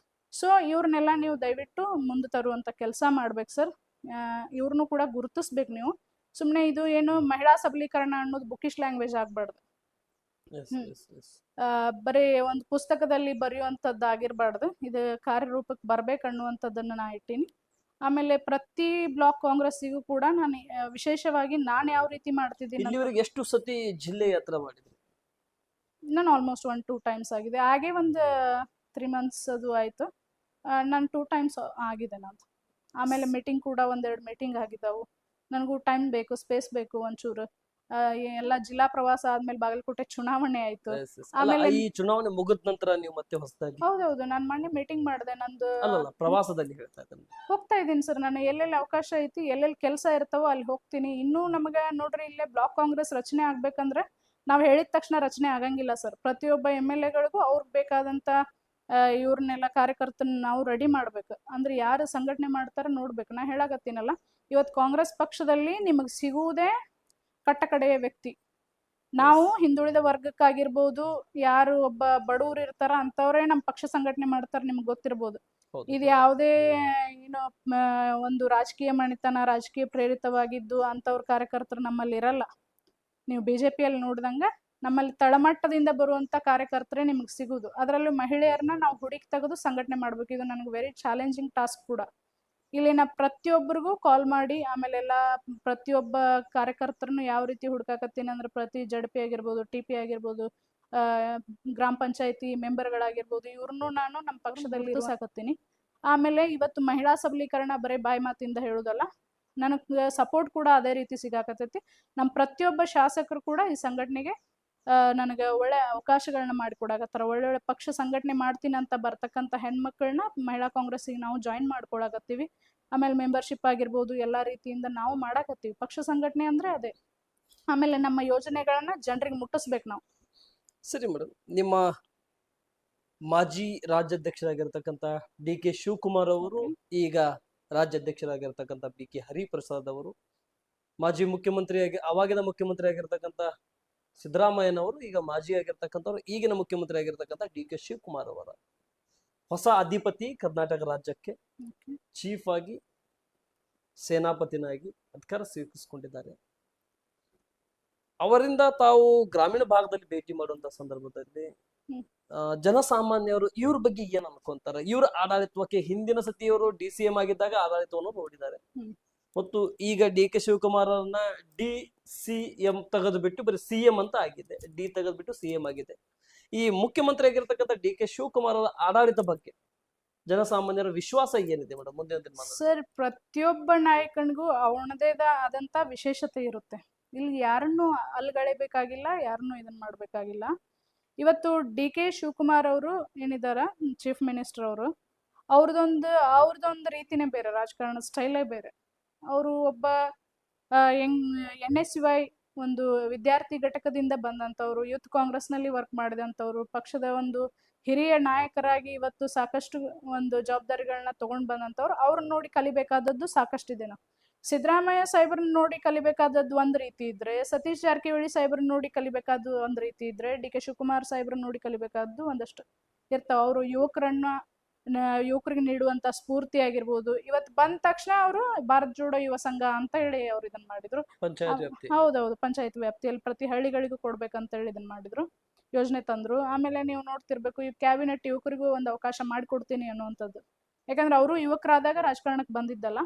ಸೊ ಇವ್ರನ್ನೆಲ್ಲ ನೀವು ದಯವಿಟ್ಟು ಮುಂದೆ ತರುವಂತ ಕೆಲಸ ಮಾಡ್ಬೇಕು ಸರ್. ಇವ್ರನ್ನೂ ಕೂಡ ಗುರುತಿಸ್ಬೇಕು ನೀವು. ಸುಮ್ನೆ ಇದು ಏನು ಮಹಿಳಾ ಸಬಲೀಕರಣ ಅನ್ನೋದು ಬುಕಿಶ್ ಲ್ಯಾಂಗ್ವೇಜ್ ಆಗ್ಬಾರ್ದು. Yes, yes, yes. ಬರೀ ಒಂದು ಪುಸ್ತಕದಲ್ಲಿ ಬರೆಯುವಂಥದ್ದು ಆಗಿರ್ಬಾರ್ದು. ಇದು ಕಾರ್ಯರೂಪಕ್ಕೆ ಬರ್ಬೇಕನ್ನುವಂಥದ್ದನ್ನ ನಾ ಇಟ್ಟೀನಿ. ಆಮೇಲೆ ಪ್ರತಿ ಬ್ಲಾಕ್ ಕಾಂಗ್ರೆಸ್ಸಿಗೂ ಕೂಡ ನಾನು ವಿಶೇಷವಾಗಿ ನಾನು ಯಾವ ರೀತಿ ಮಾಡ್ತಿದ್ದೀನಿ, ಇಲ್ಲಿವರೆಗೆ ಎಷ್ಟು ಸತಿ ಜಿಲ್ಲೆ ಯಾತ್ರೆ ಮಾಡಿದ್ರಿ? ನಾನು ಆಲ್ಮೋಸ್ಟ್ 1-2 ಟೈಮ್ಸ್ ಆಗಿದೆ. ಹಾಗೆ ಒಂದು 3 months ಅದು ಆಯ್ತು. ನಾನು 2 times ಆಗಿದೆ ನಾನು. ಆಮೇಲೆ ಮೀಟಿಂಗ್ ಕೂಡ 1-2 ಮೀಟಿಂಗ್ ಆಗಿದ್ದಾವು. ನನಗೂ ಟೈಮ್ ಬೇಕು, ಸ್ಪೇಸ್ ಬೇಕು ಒಂಚೂರು. ಎಲ್ಲ ಜಿಲ್ಲಾ ಪ್ರವಾಸ ಆದ್ಮೇಲೆ ಬಾಗಲಕೋಟೆ ಚುನಾವಣೆ ಆಯ್ತು. Yes, yes. ಅಲ್ಲ, ಆಮೇಲೆ ಈ ಚುನಾವಣೆ ಮುಗಿದ ನಂತರ ನೀವು ಮತ್ತೆ ಹೊಸದಾಗಿ, ಹೌದೌದು, ನಾನು ಮೊನ್ನೆ ಮೀಟಿಂಗ್ ಮಾಡಿದೆ. ನಂದು ಅಲ್ಲಲ್ಲ ಪ್ರವಾಸದಲ್ಲಿ ಹೇಳ್ತಾ ಇದ್ದೇನೆ. ಹೋಗ್ತಾ ಇದ್ದೀನಿ ಸರ್. ನಾನು ಎಲ್ಲೆಲ್ಲಿ ಅವಕಾಶ ಐತಿ, ಎಲ್ಲೆಲ್ಲಿ ಕೆಲಸ ಇರ್ತಾವೋ ಅಲ್ಲಿ ಹೋಗ್ತೀನಿ. ಇನ್ನೂ ನಮಗೆ ನೋಡ್ರಿ, ಇಲ್ಲೇ ಬ್ಲಾಕ್ ಕಾಂಗ್ರೆಸ್ ರಚನೆ ಆಗ್ಬೇಕಂದ್ರೆ ನಾವು ಹೇಳಿದ ತಕ್ಷಣ ರಚನೆ ಆಗಂಗಿಲ್ಲ ಸರ್. ಪ್ರತಿಯೊಬ್ಬ MLA ಗಳಿಗೂ ಅವ್ರಿಗೆ ಬೇಕಾದಂತ ಇವ್ರನ್ನೆಲ್ಲ ಕಾರ್ಯಕರ್ತನ ನಾವು ರೆಡಿ ಮಾಡ್ಬೇಕು. ಅಂದ್ರೆ ಯಾರು ಸಂಘಟನೆ ಮಾಡ್ತಾರ ನೋಡ್ಬೇಕು. ನಾ ಹೇಳಾಕತ್ತೀನಲ್ಲ, ಇವತ್ತು ಕಾಂಗ್ರೆಸ್ ಪಕ್ಷದಲ್ಲಿ ನಿಮಗೆ ಸಿಗುವುದೇ ಕಟ್ಟಕಡೆಯ ವ್ಯಕ್ತಿ. ನಾವು ಹಿಂದುಳಿದ ವರ್ಗಕ್ಕಾಗಿರ್ಬೋದು, ಯಾರು ಒಬ್ಬ ಬಡವರು ಇರ್ತಾರ ಅಂತವ್ರೇ ನಮ್ಮ ಪಕ್ಷ ಸಂಘಟನೆ ಮಾಡ್ತಾರ, ನಿಮ್ಗೆ ಗೊತ್ತಿರ್ಬೋದು. ಹೌದು. ಇದು ಯಾವುದೇ ಏನೋ ಒಂದು ರಾಜಕೀಯ ಮಣಿತನ, ರಾಜಕೀಯ ಪ್ರೇರಿತವಾಗಿದ್ದು ಅಂತವ್ರ ಕಾರ್ಯಕರ್ತರು ನಮ್ಮಲ್ಲಿ ಇರಲ್ಲ. ನೀವು BJPಯಲ್ಲಿ ನೋಡ್ದಂಗ ನಮ್ಮಲ್ಲಿ ತಳಮಟ್ಟದಿಂದ ಬರುವಂತ ಕಾರ್ಯಕರ್ತರೇ ನಿಮ್ಗೆ ಸಿಗುದು. ಅದರಲ್ಲೂ ಮಹಿಳೆಯರನ್ನ ನಾವು ಹುಡುಕಿ ತೆಗೆದು ಸಂಘಟನೆ ಮಾಡ್ಬೇಕು. ಇದು ನನಗೆ ವೆರಿ ಚಾಲೆಂಜಿಂಗ್ ಟಾಸ್ಕ್ ಕೂಡ. ಇಲ್ಲಿ ನಾ ಪ್ರತಿಯೊಬ್ಬರಿಗೂ ಕಾಲ್ ಮಾಡಿ, ಆಮೇಲೆಲ್ಲ ಪ್ರತಿಯೊಬ್ಬ ಕಾರ್ಯಕರ್ತರನ್ನು ಯಾವ ರೀತಿ ಹುಡುಕಾಕತ್ತೀನಿ ಅಂದ್ರೆ, ಪ್ರತಿ JDP ಆಗಿರ್ಬೋದು, TP ಆಗಿರ್ಬೋದು, ಗ್ರಾಮ ಪಂಚಾಯತಿ ಮೆಂಬರ್ಗಳಾಗಿರ್ಬೋದು, ಇವ್ರನ್ನೂ ನಾನು ನಮ್ಮ ಪಕ್ಷದಲ್ಲಿ ಇರಿಸಾಕತ್ತೀನಿ. ಆಮೇಲೆ ಇವತ್ತು ಮಹಿಳಾ ಸಬಲೀಕರಣ ಬರೀ ಬಾಯಿ ಮಾತಿಂದ ಹೇಳುದಲ್ಲ, ನನಗೆ ಸಪೋರ್ಟ್ ಕೂಡ ಅದೇ ರೀತಿ ಸಿಗಾಕತೈತಿ. ನಮ್ಮ ಪ್ರತಿಯೊಬ್ಬ ಶಾಸಕರು ಕೂಡ ಈ ಸಂಘಟನೆಗೆ ನನಗೆ ಒಳ್ಳೆ ಅವಕಾಶಗಳನ್ನ ಮಾಡಿಕೊಡಾಕತ್ತಾರ. ಒಳ್ಳೊಳ್ಳೆ ಪಕ್ಷ ಸಂಘಟನೆ ಮಾಡ್ತೀನಿ ಅಂತ ಬರ್ತಕ್ಕಂಥ ಹೆಣ್ಮಕ್ಳನ್ನ ಮಹಿಳಾ ಕಾಂಗ್ರೆಸ್ಸಿಗೆ ನಾವು ಜಾಯಿನ್ ಮಾಡ್ಕೊಳಕತ್ತೀವಿ. ಆಮೇಲೆ ಮೆಂಬರ್ಶಿಪ್ ಆಗಿರ್ಬೋದು ಎಲ್ಲ ರೀತಿಯಿಂದ ನಾವು ಮಾಡಾಕತ್ತೀವಿ. ಪಕ್ಷ ಸಂಘಟನೆ ಅಂದ್ರೆ ಅದೇ. ಆಮೇಲೆ ನಮ್ಮ ಯೋಜನೆಗಳನ್ನ ಜನರಿಗೆ ಮುಟ್ಟಿಸ್ಬೇಕು ನಾವು. ಸರಿ ಮೇಡಮ್, ನಿಮ್ಮ ಮಾಜಿ ರಾಜ್ಯಾಧ್ಯಕ್ಷರಾಗಿರ್ತಕ್ಕಂಥ ಡಿ ಕೆ ಶಿವಕುಮಾರ್ ಅವರು, ಈಗ ರಾಜ್ಯಾಧ್ಯಕ್ಷರಾಗಿರ್ತಕ್ಕಂಥ ಬಿ ಕೆ ಹರಿಪ್ರಸಾದ್ ಅವರು, ಮಾಜಿ ಮುಖ್ಯಮಂತ್ರಿಯಾಗಿ ಅವಾಗಿನ ಮುಖ್ಯಮಂತ್ರಿ ಆಗಿರ್ತಕ್ಕಂಥ ಸಿದ್ದರಾಮಯ್ಯನವರು, ಈಗ ಮಾಜಿ ಆಗಿರ್ತಕ್ಕಂಥವ್ರು, ಈಗಿನ ಮುಖ್ಯಮಂತ್ರಿ ಆಗಿರ್ತಕ್ಕಂಥ ಡಿ ಕೆ ಶಿವಕುಮಾರ್ ಅವರ ಹೊಸ ಅಧಿಪತಿ ಕರ್ನಾಟಕ ರಾಜ್ಯಕ್ಕೆ ಚೀಫ್ ಆಗಿ ಸೇನಾಪತಿನಾಗಿ ಅಧಿಕಾರ ಸ್ವೀಕರಿಸಿಕೊಂಡಿದ್ದಾರೆ. ಅವರಿಂದ ತಾವು ಗ್ರಾಮೀಣ ಭಾಗದಲ್ಲಿ ಭೇಟಿ ಮಾಡುವಂತ ಸಂದರ್ಭದಲ್ಲಿ ಜನಸಾಮಾನ್ಯರು ಇವ್ರ ಬಗ್ಗೆ ಏನ್ ಅನ್ಕೊಂತಾರೆ? ಇವ್ರ ಆಡಳಿತಕ್ಕೆ ಹಿಂದಿನ ಸತಿಯವರು DCM ಆಗಿದ್ದಾಗ ಆಡಳಿತವನ್ನು ನೋಡಿದ್ದಾರೆ, ಮತ್ತು ಈಗ ಡಿ ಕೆ ಶಿವಕುಮಾರ್ ಅವ್ರನ್ನ DCM ತೆಗೆದು ಬಿಟ್ಟು ಬರೀ CM ಅಂತ ಆಗಿದೆ, ಡಿ ತೆಗೆದು ಬಿಟ್ಟು CM ಆಗಿದೆ. ಈ ಮುಖ್ಯಮಂತ್ರಿ ಆಗಿರ್ತಕ್ಕಂಥ ಡಿ ಕೆ ಶಿವಕುಮಾರ್ ಅವರ ಆಡಳಿತ ಬಗ್ಗೆ ಜನಸಾಮಾನ್ಯರ ವಿಶ್ವಾಸ ಏನಿದೆ ಮೇಡಮ್ ಮುಂದಿನ ದಿನಮಾನದಲ್ಲಿ? ಸರ್, ಪ್ರತಿಯೊಬ್ಬ ನಾಯಕನಿಗೂ ಅವನದೇ ಆದಂತ ವಿಶೇಷತೆ ಇರುತ್ತೆ. ಇಲ್ಲಿ ಯಾರನ್ನು ಅಲ್ಗಳೆಬೇಕಾಗಿಲ್ಲ, ಯಾರನ್ನು ಇದನ್ನ ಮಾಡ್ಬೇಕಾಗಿಲ್ಲ. ಇವತ್ತು ಡಿ ಕೆ ಶಿವಕುಮಾರ್ ಅವರು ಏನಿದಾರ ಚೀಫ್ ಮಿನಿಸ್ಟರ್ ಅವರು, ಅವ್ರದೊಂದು ರೀತಿನೇ ಬೇರೆ, ರಾಜಕಾರಣ ಸ್ಟೈಲೇ ಬೇರೆ. ಅವರು ಒಬ್ಬ NSY ಒಂದು ವಿದ್ಯಾರ್ಥಿ ಘಟಕದಿಂದ ಬಂದಂಥವ್ರು, ಯೂತ್ ಕಾಂಗ್ರೆಸ್ನಲ್ಲಿ ವರ್ಕ್ ಮಾಡಿದಂಥವ್ರು, ಪಕ್ಷದ ಒಂದು ಹಿರಿಯ ನಾಯಕರಾಗಿ ಇವತ್ತು ಸಾಕಷ್ಟು ಒಂದು ಜವಾಬ್ದಾರಿಗಳನ್ನ ತಗೊಂಡ್ ಬಂದಂಥವ್ರು. ಅವ್ರನ್ನ ನೋಡಿ ಕಲಿಬೇಕಾದದ್ದು ಸಾಕಷ್ಟಿದೆ. ನಾವು ಸಿದ್ದರಾಮಯ್ಯ ಸಾಹೇಬ್ರನ್ನ ನೋಡಿ ಕಲಿಬೇಕಾದದ್ದು ಒಂದ್ ರೀತಿ ಇದ್ರೆ, ಸತೀಶ್ ಜಾರಕಿಹೊಳಿ ಸಾಹೇಬ್ರನ್ನ ನೋಡಿ ಕಲಿಬೇಕಾದ್ದು ಒಂದ್ ರೀತಿ ಇದ್ರೆ, ಡಿ ಕೆ ಶಿವಕುಮಾರ್ ಸಾಹೇಬ್ರನ್ನ ನೋಡಿ ಕಲಿಬೇಕಾದ್ದು ಒಂದಷ್ಟು ಇರ್ತಾವ. ಅವರು ಯುವಕರಿಗೆ ನೀಡುವಂತ ಸ್ಫೂರ್ತಿ ಆಗಿರ್ಬೋದು. ಇವತ್ತು ಬಂದ ತಕ್ಷಣ ಅವರು ಭಾರತ್ ಜೋಡೋ ಯುವ ಸಂಘ ಅಂತ ಹೇಳಿ ಅವ್ರು ಇದನ್ನ ಮಾಡಿದ್ರು. ಹೌದೌದು, ಪಂಚಾಯತ್ ವ್ಯಾಪ್ತಿಯಲ್ಲಿ ಪ್ರತಿ ಹಳ್ಳಿಗಳಿಗೂ ಕೊಡ್ಬೇಕಂತ ಹೇಳಿ ಇದನ್ನ ಮಾಡಿದ್ರು, ಯೋಜನೆ ತಂದ್ರು. ಆಮೇಲೆ ನೀವು ನೋಡ್ತಿರ್ಬೇಕು, ಈ ಕ್ಯಾಬಿನೆಟ್ ಯುವಕರಿಗೂ ಒಂದು ಅವಕಾಶ ಮಾಡಿಕೊಡ್ತೀನಿ ಅನ್ನುವಂಥದ್ದು. ಯಾಕಂದ್ರೆ ಅವರು ಯುವಕರಾದಾಗ ರಾಜಕಾರಣಕ್ಕೆ ಬಂದಿದ್ದಲ್ಲ.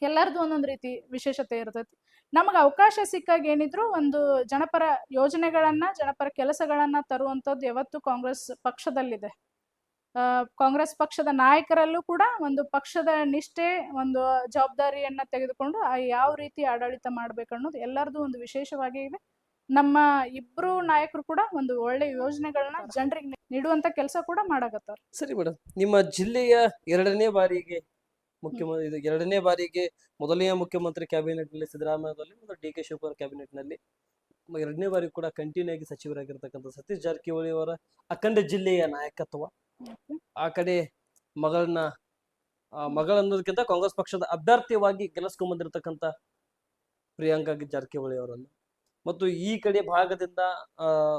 ಎಲ್ಲರದು ಒಂದೊಂದು ರೀತಿ ವಿಶೇಷತೆ ಇರ್ತೈತಿ. ನಮಗೆ ಅವಕಾಶ ಸಿಕ್ಕಾಗ ಏನಿದ್ರು ಒಂದು ಜನಪರ ಯೋಜನೆಗಳನ್ನ, ಜನಪರ ಕೆಲಸಗಳನ್ನ ತರುವಂಥದ್ದು ಯಾವತ್ತು ಕಾಂಗ್ರೆಸ್ ಪಕ್ಷದಲ್ಲಿದೆ. ಕಾಂಗ್ರೆಸ್ ಪಕ್ಷದ ನಾಯಕರಲ್ಲೂ ಕೂಡ ಒಂದು ಪಕ್ಷದ ನಿಷ್ಠೆ, ಒಂದು ಜವಾಬ್ದಾರಿಯನ್ನ ತೆಗೆದುಕೊಂಡು ಯಾವ ರೀತಿ ಆಡಳಿತ ಮಾಡ್ಬೇಕನ್ನೋದು ಎಲ್ಲರದು ಒಂದು ವಿಶೇಷವಾಗಿ ಇದೆ. ನಮ್ಮ ಇಬ್ರು ನಾಯಕರು ಕೂಡ ಒಂದು ಒಳ್ಳೆ ಯೋಜನೆಗಳನ್ನ ಜನರಿಗೆ ನೀಡುವಂತ ಕೆಲಸ ಕೂಡ ಮಾಡಾಕತ್ತಾರ. ಸರಿ ಮೇಡಮ್, ನಿಮ್ಮ ಜಿಲ್ಲೆಯ ಎರಡನೇ ಬಾರಿಗೆ ಮೊದಲನೆಯ ಮುಖ್ಯಮಂತ್ರಿ ಕ್ಯಾಬಿನೆಟ್ ನಲ್ಲಿ ಸಿದ್ದರಾಮಯ್ಯದಲ್ಲಿ ಮತ್ತು ಡಿ ಕೆ ಶಿವಕುಮಾರ್ ಕ್ಯಾಬಿನೆಟ್ ನಲ್ಲಿ ಎರಡನೇ ಬಾರಿ ಕೂಡ ಕಂಟಿನ್ಯೂ ಆಗಿ ಸಚಿವರಾಗಿರ್ತಕ್ಕಂಥ ಸತೀಶ್ ಜಾರಕಿಹೊಳಿ ಅವರ ಅಖಂಡ ಜಿಲ್ಲೆಯ ನಾಯಕತ್ವ, ಆ ಕಡೆ ಮಗಳನ್ನೋದಕ್ಕಿಂತ ಕಾಂಗ್ರೆಸ್ ಪಕ್ಷದ ಅಭ್ಯರ್ಥಿಯಾಗಿ ಗೆಲ್ಲಿಸ್ಕೊಂಡ್ ಬಂದಿರತಕ್ಕಂಥ ಪ್ರಿಯಾಂಕಾ ಜಾರಕಿಹೊಳಿ ಅವರನ್ನು, ಮತ್ತು ಈ ಕಡೆ ಭಾಗದಿಂದ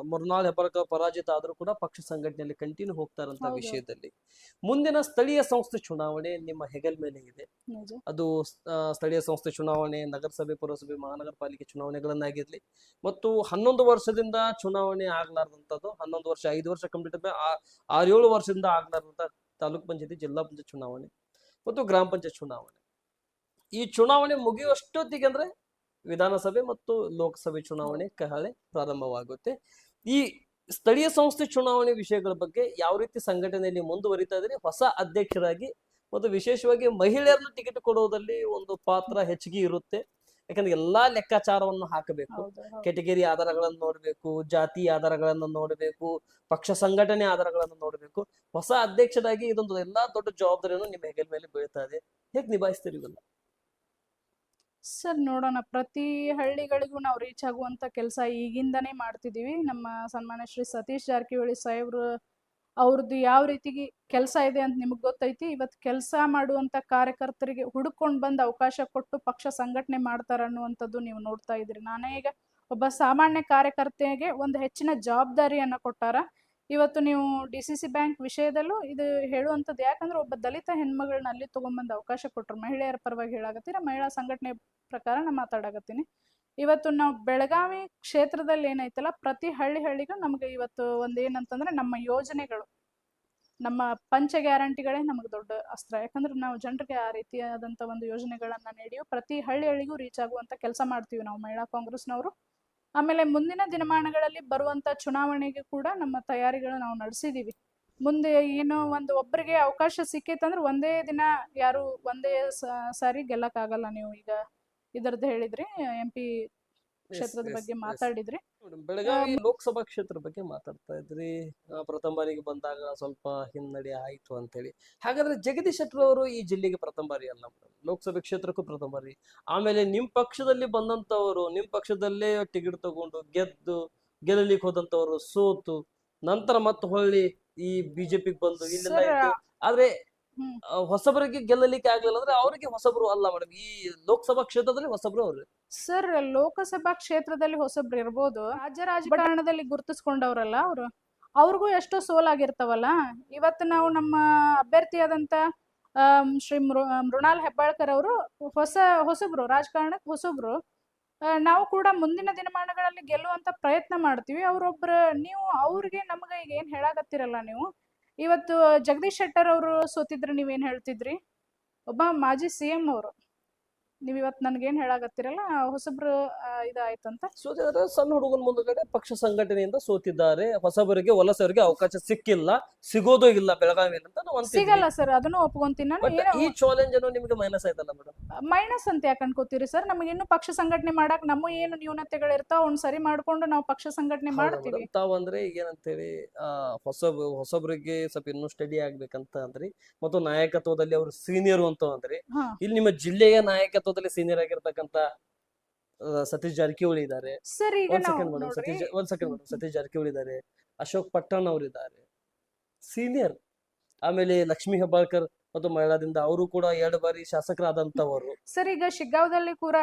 ಮರುನಾಳ್ ಹೆಬ್ಬಾಳ್ಕರ್ ಪರಾಜಿತ ಆದ್ರೂ ಕೂಡ ಪಕ್ಷ ಸಂಘಟನೆಯಲ್ಲಿ ಕಂಟಿನ್ಯೂ ಹೋಗ್ತಾರಂತ ವಿಷಯದಲ್ಲಿ ಮುಂದಿನ ಸ್ಥಳೀಯ ಸಂಸ್ಥೆ ಚುನಾವಣೆ ನಿಮ್ಮ ಹೆಗಲ್ ಮೇಲೆ ಇದೆ. ಅದು ಸ್ಥಳೀಯ ಸಂಸ್ಥೆ ಚುನಾವಣೆ, ನಗರಸಭೆ, ಪುರಸಭೆ, ಮಹಾನಗರ ಪಾಲಿಕೆ ಚುನಾವಣೆಗಳನ್ನಾಗಿರ್ಲಿ, ಮತ್ತು 11 ವರ್ಷದಿಂದ ಚುನಾವಣೆ ಆಗ್ಲಾರ್ದಂಥದ್ದು, 11 ವರ್ಷ 5 ವರ್ಷ ಕಂಪ್ಲೀಟ್ ಆದ 6-7 ವರ್ಷದಿಂದ ಆಗ್ಲಾರ್ದಂತ ತಾಲೂಕ್ ಪಂಚಾಯತಿ, ಜಿಲ್ಲಾ ಪಂಚಾಯತ್ ಚುನಾವಣೆ ಮತ್ತು ಗ್ರಾಮ ಪಂಚಾಯತ್ ಚುನಾವಣೆ. ಈ ಚುನಾವಣೆ ಮುಗಿಯುವಷ್ಟೊತ್ತಿಗೆ ಅಂದ್ರೆ ವಿಧಾನಸಭೆ ಮತ್ತು ಲೋಕಸಭೆ ಚುನಾವಣೆ ಕಹಳೆ ಪ್ರಾರಂಭವಾಗುತ್ತೆ. ಈ ಸ್ಥಳೀಯ ಸಂಸ್ಥೆ ಚುನಾವಣೆ ವಿಷಯಗಳ ಬಗ್ಗೆ ಯಾವ ರೀತಿ ಸಂಘಟನೆಯಲ್ಲಿ ಮುಂದುವರಿತಾ ಇದ್ರೆ, ಹೊಸ ಅಧ್ಯಕ್ಷರಾಗಿ ಮತ್ತು ವಿಶೇಷವಾಗಿ ಮಹಿಳೆಯರನ್ನ ಟಿಕೆಟ್ ಕೊಡುವುದಲ್ಲಿ ಒಂದು ಪಾತ್ರ ಹೆಚ್ಚಿಗೆ ಇರುತ್ತೆ. ಯಾಕಂದ್ರೆ ಎಲ್ಲಾ ಲೆಕ್ಕಾಚಾರವನ್ನು ಹಾಕಬೇಕು, ಕೆಟಗರಿ ಆಧಾರಗಳನ್ನು ನೋಡ್ಬೇಕು, ಜಾತಿ ಆಧಾರಗಳನ್ನು ನೋಡ್ಬೇಕು, ಪಕ್ಷ ಸಂಘಟನೆ ಆಧಾರಗಳನ್ನು ನೋಡ್ಬೇಕು. ಹೊಸ ಅಧ್ಯಕ್ಷರಾಗಿ ಇದೊಂದು ಎಲ್ಲಾ ದೊಡ್ಡ ಜವಾಬ್ದಾರಿಯನ್ನು ನಿಮ್ಮ ಹೆಗಲ ಮೇಲೆ ಬೀಳ್ತಾ ಇದೆ. ಹೇಗೆ ನಿಭಾಯಿಸ್ತೀರಿ ಇವೆಲ್ಲ? ಸರ್, ನೋಡೋಣ, ಪ್ರತಿ ಹಳ್ಳಿಗಳಿಗೂ ನಾವು ರೀಚ್ ಆಗುವಂತ ಕೆಲಸ ಈಗಿಂದಾನೇ ಮಾಡ್ತಿದೀವಿ. ನಮ್ಮ ಸನ್ಮಾನ್ಯ ಶ್ರೀ ಸತೀಶ್ ಜಾರಕಿಹೊಳಿ ಸಾಹೇಬ್ರು ಅವ್ರದ್ದು ಯಾವ ರೀತಿ ಕೆಲಸ ಇದೆ ಅಂತ ನಿಮಗೆ ಗೊತ್ತೈತಿ. ಇವತ್ತು ಕೆಲಸ ಮಾಡುವಂತ ಕಾರ್ಯಕರ್ತರಿಗೆ ಹುಡುಕೊಂಡು ಬಂದು ಅವಕಾಶ ಕೊಟ್ಟು ಪಕ್ಷ ಸಂಘಟನೆ ಮಾಡ್ತಾರ ಅನ್ನುವಂಥದ್ದು ನೀವು ನೋಡ್ತಾ ಇದ್ರಿ. ನಾನೇ ಈಗ ಒಬ್ಬ ಸಾಮಾನ್ಯ ಕಾರ್ಯಕರ್ತೆಗೆ ಒಂದು ಹೆಚ್ಚಿನ ಜವಾಬ್ದಾರಿಯನ್ನ ಕೊಟ್ಟಾರ. ಇವತ್ತು ನೀವು DCC ಬ್ಯಾಂಕ್ ವಿಷಯದಲ್ಲೂ ಇದು ಹೇಳುವಂಥದ್ದು ಯಾಕಂದ್ರೆ ಒಬ್ಬ ದಲಿತ ಹೆಣ್ಮಗಳನ್ನ ಅಲ್ಲಿ ತಗೊಂಡ್ಬಂದು ಅವಕಾಶ ಕೊಟ್ಟರು. ಮಹಿಳೆಯರ ಪರವಾಗಿ ಹೇಳಾಕತ್ತೀರ, ಮಹಿಳಾ ಸಂಘಟನೆ ಪ್ರಕಾರ ನಾನು ಮಾತಾಡಕತ್ತೀನಿ. ಇವತ್ತು ನಾವು ಬೆಳಗಾವಿ ಕ್ಷೇತ್ರದಲ್ಲಿ ಏನೈತಲ್ಲ, ಪ್ರತಿ ಹಳ್ಳಿಗೂ ನಮ್ಗೆ ಇವತ್ತು ಒಂದೇನಂತಂದ್ರೆ ನಮ್ಮ ಯೋಜನೆಗಳು, ನಮ್ಮ ಪಂಚ ಗ್ಯಾರಂಟಿಗಳೇ ನಮಗೆ ದೊಡ್ಡ ಅಸ್ತ್ರ. ಯಾಕಂದ್ರೆ ನಾವು ಜನರಿಗೆ ಆ ರೀತಿಯಾದಂಥ ಒಂದು ಯೋಜನೆಗಳನ್ನ ನೀಡಿ ಪ್ರತಿ ಹಳ್ಳಿಗೂ ರೀಚ್ ಆಗುವಂತ ಕೆಲಸ ಮಾಡ್ತೀವಿ ನಾವು ಮಹಿಳಾ ಕಾಂಗ್ರೆಸ್ನವರು. ಆಮೇಲೆ ಮುಂದಿನ ದಿನಮಾನಗಳಲ್ಲಿ ಬರುವಂತ ಚುನಾವಣೆಗೆ ಕೂಡ ನಮ್ಮ ತಯಾರಿಗಳು ನಾವು ನಡೆಸಿದೀವಿ. ಮುಂದೆ ಏನೋ ಒಂದು ಒಬ್ಬರಿಗೆ ಅವಕಾಶ ಸಿಕ್ಕೈತಂದ್ರೆ ಒಂದೇ ದಿನ ಯಾರು ಒಂದೇ ಸಾರಿ ಗೆಲ್ಲಕ್ಕಾಗಲ್ಲ. ನೀವು ಈಗ ಇದರದ್ದು ಹೇಳಿದ್ರಿ, MP ಕ್ಷೇತ್ರದ ಬಗ್ಗೆ ಮಾತಾಡಿದ್ರಿ. ಬೆಳಗಾವಿ ಲೋಕಸಭಾ ಕ್ಷೇತ್ರ ಬಗ್ಗೆ ಮಾತಾಡ್ತಾ ಇದ್ರಿ. ಪ್ರಥಮ ಬಾರಿಗೆ ಬಂದಾಗ ಸ್ವಲ್ಪ ಹಿನ್ನಡೆ ಆಯ್ತು ಅಂತ ಹೇಳಿ. ಹಾಗಾದ್ರೆ ಜಗದೀಶ್ ಶೆಟ್ಟರ್ ಅವರು ಈ ಜಿಲ್ಲೆಗೆ ಪ್ರಥಮ ಬಾರಿ ಅಲ್ಲ, ಲೋಕಸಭೆ ಕ್ಷೇತ್ರಕ್ಕೂ ಪ್ರಥಮ ಬಾರಿ. ಆಮೇಲೆ ನಿಮ್ ಪಕ್ಷದಲ್ಲಿ ಬಂದಂತವರು, ನಿಮ್ ಪಕ್ಷದಲ್ಲೇ ಟಿಕೆಟ್ ತಗೊಂಡು ಗೆಲ್ಲಲಿಕ್ಕೆ ಹೋದಂತವರು ಸೋತು ನಂತರ ಮತ್ತೆ ಹೊಳ್ಳಿ ಈ ಬಿಜೆಪಿಗೆ ಬಂದು ಇಲ್ಲೆಲ್ಲ ಇದ್ದು. ಆದ್ರೆ ಹೊಸಬರಿಗೆ ಗೆಲ್ಲಲಿಕ್ಕೆ ಆಗ್ಲಿಲ್ಲ ಅಂದ್ರೆ ಅವರಿಗೆ ಹೊಸಬರು ಅಲ್ಲ ಮೇಡಮ್. ಈ ಲೋಕಸಭಾ ಕ್ಷೇತ್ರದಲ್ಲಿ ಹೊಸಬರು ಅವ್ರು. ಸರ್, ಲೋಕಸಭಾ ಕ್ಷೇತ್ರದಲ್ಲಿ ಹೊಸಬ್ರು ಇರ್ಬೋದು, ರಾಜ್ಯ ರಾಜಕಾರಣದಲ್ಲಿ ಗುರುತಿಸ್ಕೊಂಡವ್ರಲ್ಲ ಅವ್ರಿಗೂ ಎಷ್ಟೋ ಸೋಲಾಗಿರ್ತಾವಲ್ಲ. ಇವತ್ತು ನಾವು ನಮ್ಮ ಅಭ್ಯರ್ಥಿಯಾದಂತ ಶ್ರೀ ಮೃಣಾಲ್ ಹೆಬ್ಬಾಳ್ಕರ್ ಅವರು ಹೊಸಬ್ರು, ರಾಜಕಾರಣಕ್ಕೆ ಹೊಸಬ್ರು. ನಾವು ಕೂಡ ಮುಂದಿನ ದಿನಮಾನಗಳಲ್ಲಿ ಗೆಲ್ಲುವಂತ ಪ್ರಯತ್ನ ಮಾಡ್ತೀವಿ. ನೀವು ಅವ್ರಿಗೆ ನಮ್ಗೆ ಈಗ ಏನ್ ಹೇಳಾಕತ್ತಿರಲ್ಲ ನೀವು. ಇವತ್ತು ಜಗದೀಶ್ ಶೆಟ್ಟರ್ ಅವರು ಸೋತಿದ್ರೆ ನೀವೇನ್ ಹೇಳ್ತಿದ್ರಿ? ಒಬ್ಬ ಮಾಜಿ CM ಅವರು. ನೀವ್ ಇವತ್ತು ನನ್ಗೇನ್ ಹೇಳಾಕತ್ತಿರಲ್ಲ, ಹೊಸಬ್ರು ಇದಾಯ್ತಂತ. ಸೋತಿದ್ದಾರೆ. ಸಣ್ಣ ಹುಡುಗನ ಮುಂದಗಡೆ ಪಕ್ಷ ಸಂಘಟನೆಯಿಂದ ಸೋತಿದ್ದಾರೆ. ಹೊಸಬರಿಗೆ ವಲಸವರಿಗೆ ಅವಕಾಶ ಸಿಕ್ಕಿಲ್ಲ, ಸಿಗೋದು ಇಲ್ಲ ಬೆಳಗಾವಿಯಲ್ಲಿ ಅಂತ ನಾವು ಅಂತೀವಿ. ಸಿಗಲ್ಲ ಸರ್, ಅದನ್ನು ಒಪ್ಕೊಂತೀನಿ ನಾನು. ಈ ಚಾಲೆಂಜ್ ಅನ್ನು ನಿಮ್ಗೆ ಮೈನಸ್ ಆಯ್ತಲ್ಲ ಮೇಡಮ್? ಮೈನಸ್ ಅಂತ ಯಾಕೆ ಅನ್ಕೋತೀರಿ ಸರ್? ನಮಗೆ ಇನ್ನು ಪಕ್ಷ ಸಂಘಟನೆ ಮಾಡಕ್ ನಮ್ಮ ಏನು ನ್ಯೂನತೆಗಳಿರ್ತಾವ ಅವ್ನ ಸರಿ ಮಾಡ್ಕೊಂಡು ನಾವು ಪಕ್ಷ ಸಂಘಟನೆ ಮಾಡ್ತೀವಿ. ತಾವಂದ್ರೆ ಏನಂತೇಳಿ ಹೊಸಬರಿಗೆ ಸ್ವಲ್ಪ ಇನ್ನೂ ಸ್ಟಡಿ ಆಗ್ಬೇಕಂತ ಅಂದ್ರಿ, ಮತ್ತು ನಾಯಕತ್ವದಲ್ಲಿ ಅವರು ಸೀನಿಯರ್ ಅಂತ ಅಂದ್ರಿ. ಇಲ್ಲಿ ನಿಮ್ಮ ಜಿಲ್ಲೆಯ ನಾಯಕತ್ವದಲ್ಲಿ ಸೀನಿಯರ್ ಆಗಿರ್ತಕ್ಕಂತ ಸತೀಶ್ ಜಾರಕಿಹೊಳಿ ಇದ್ದಾರೆ. ಒಂದ್ ಸೆಕೆಂಡ್ ಮೇಡಮ್, ಸತೀಶ್ ಜಾರಕಿಹೊಳಿ ಇದ್ದಾರೆ, ಅಶೋಕ್ ಪಟ್ಟಣ್ ಅವರಿದ್ದಾರೆ ಸೀನಿಯರ್. ಆಮೇಲೆ ಲಕ್ಷ್ಮೀ ಹೆಬ್ಬಾಳ್ಕರ್ ಮತ್ತು ಮಹಿಳಾದಿಂದ ಅವರು ಕೂಡ 2 ಬಾರಿ ಶಾಸಕರಾದಂತವರು. ಸರ್, ಈಗ ಶಿಗ್ಗಾಂವದಲ್ಲಿ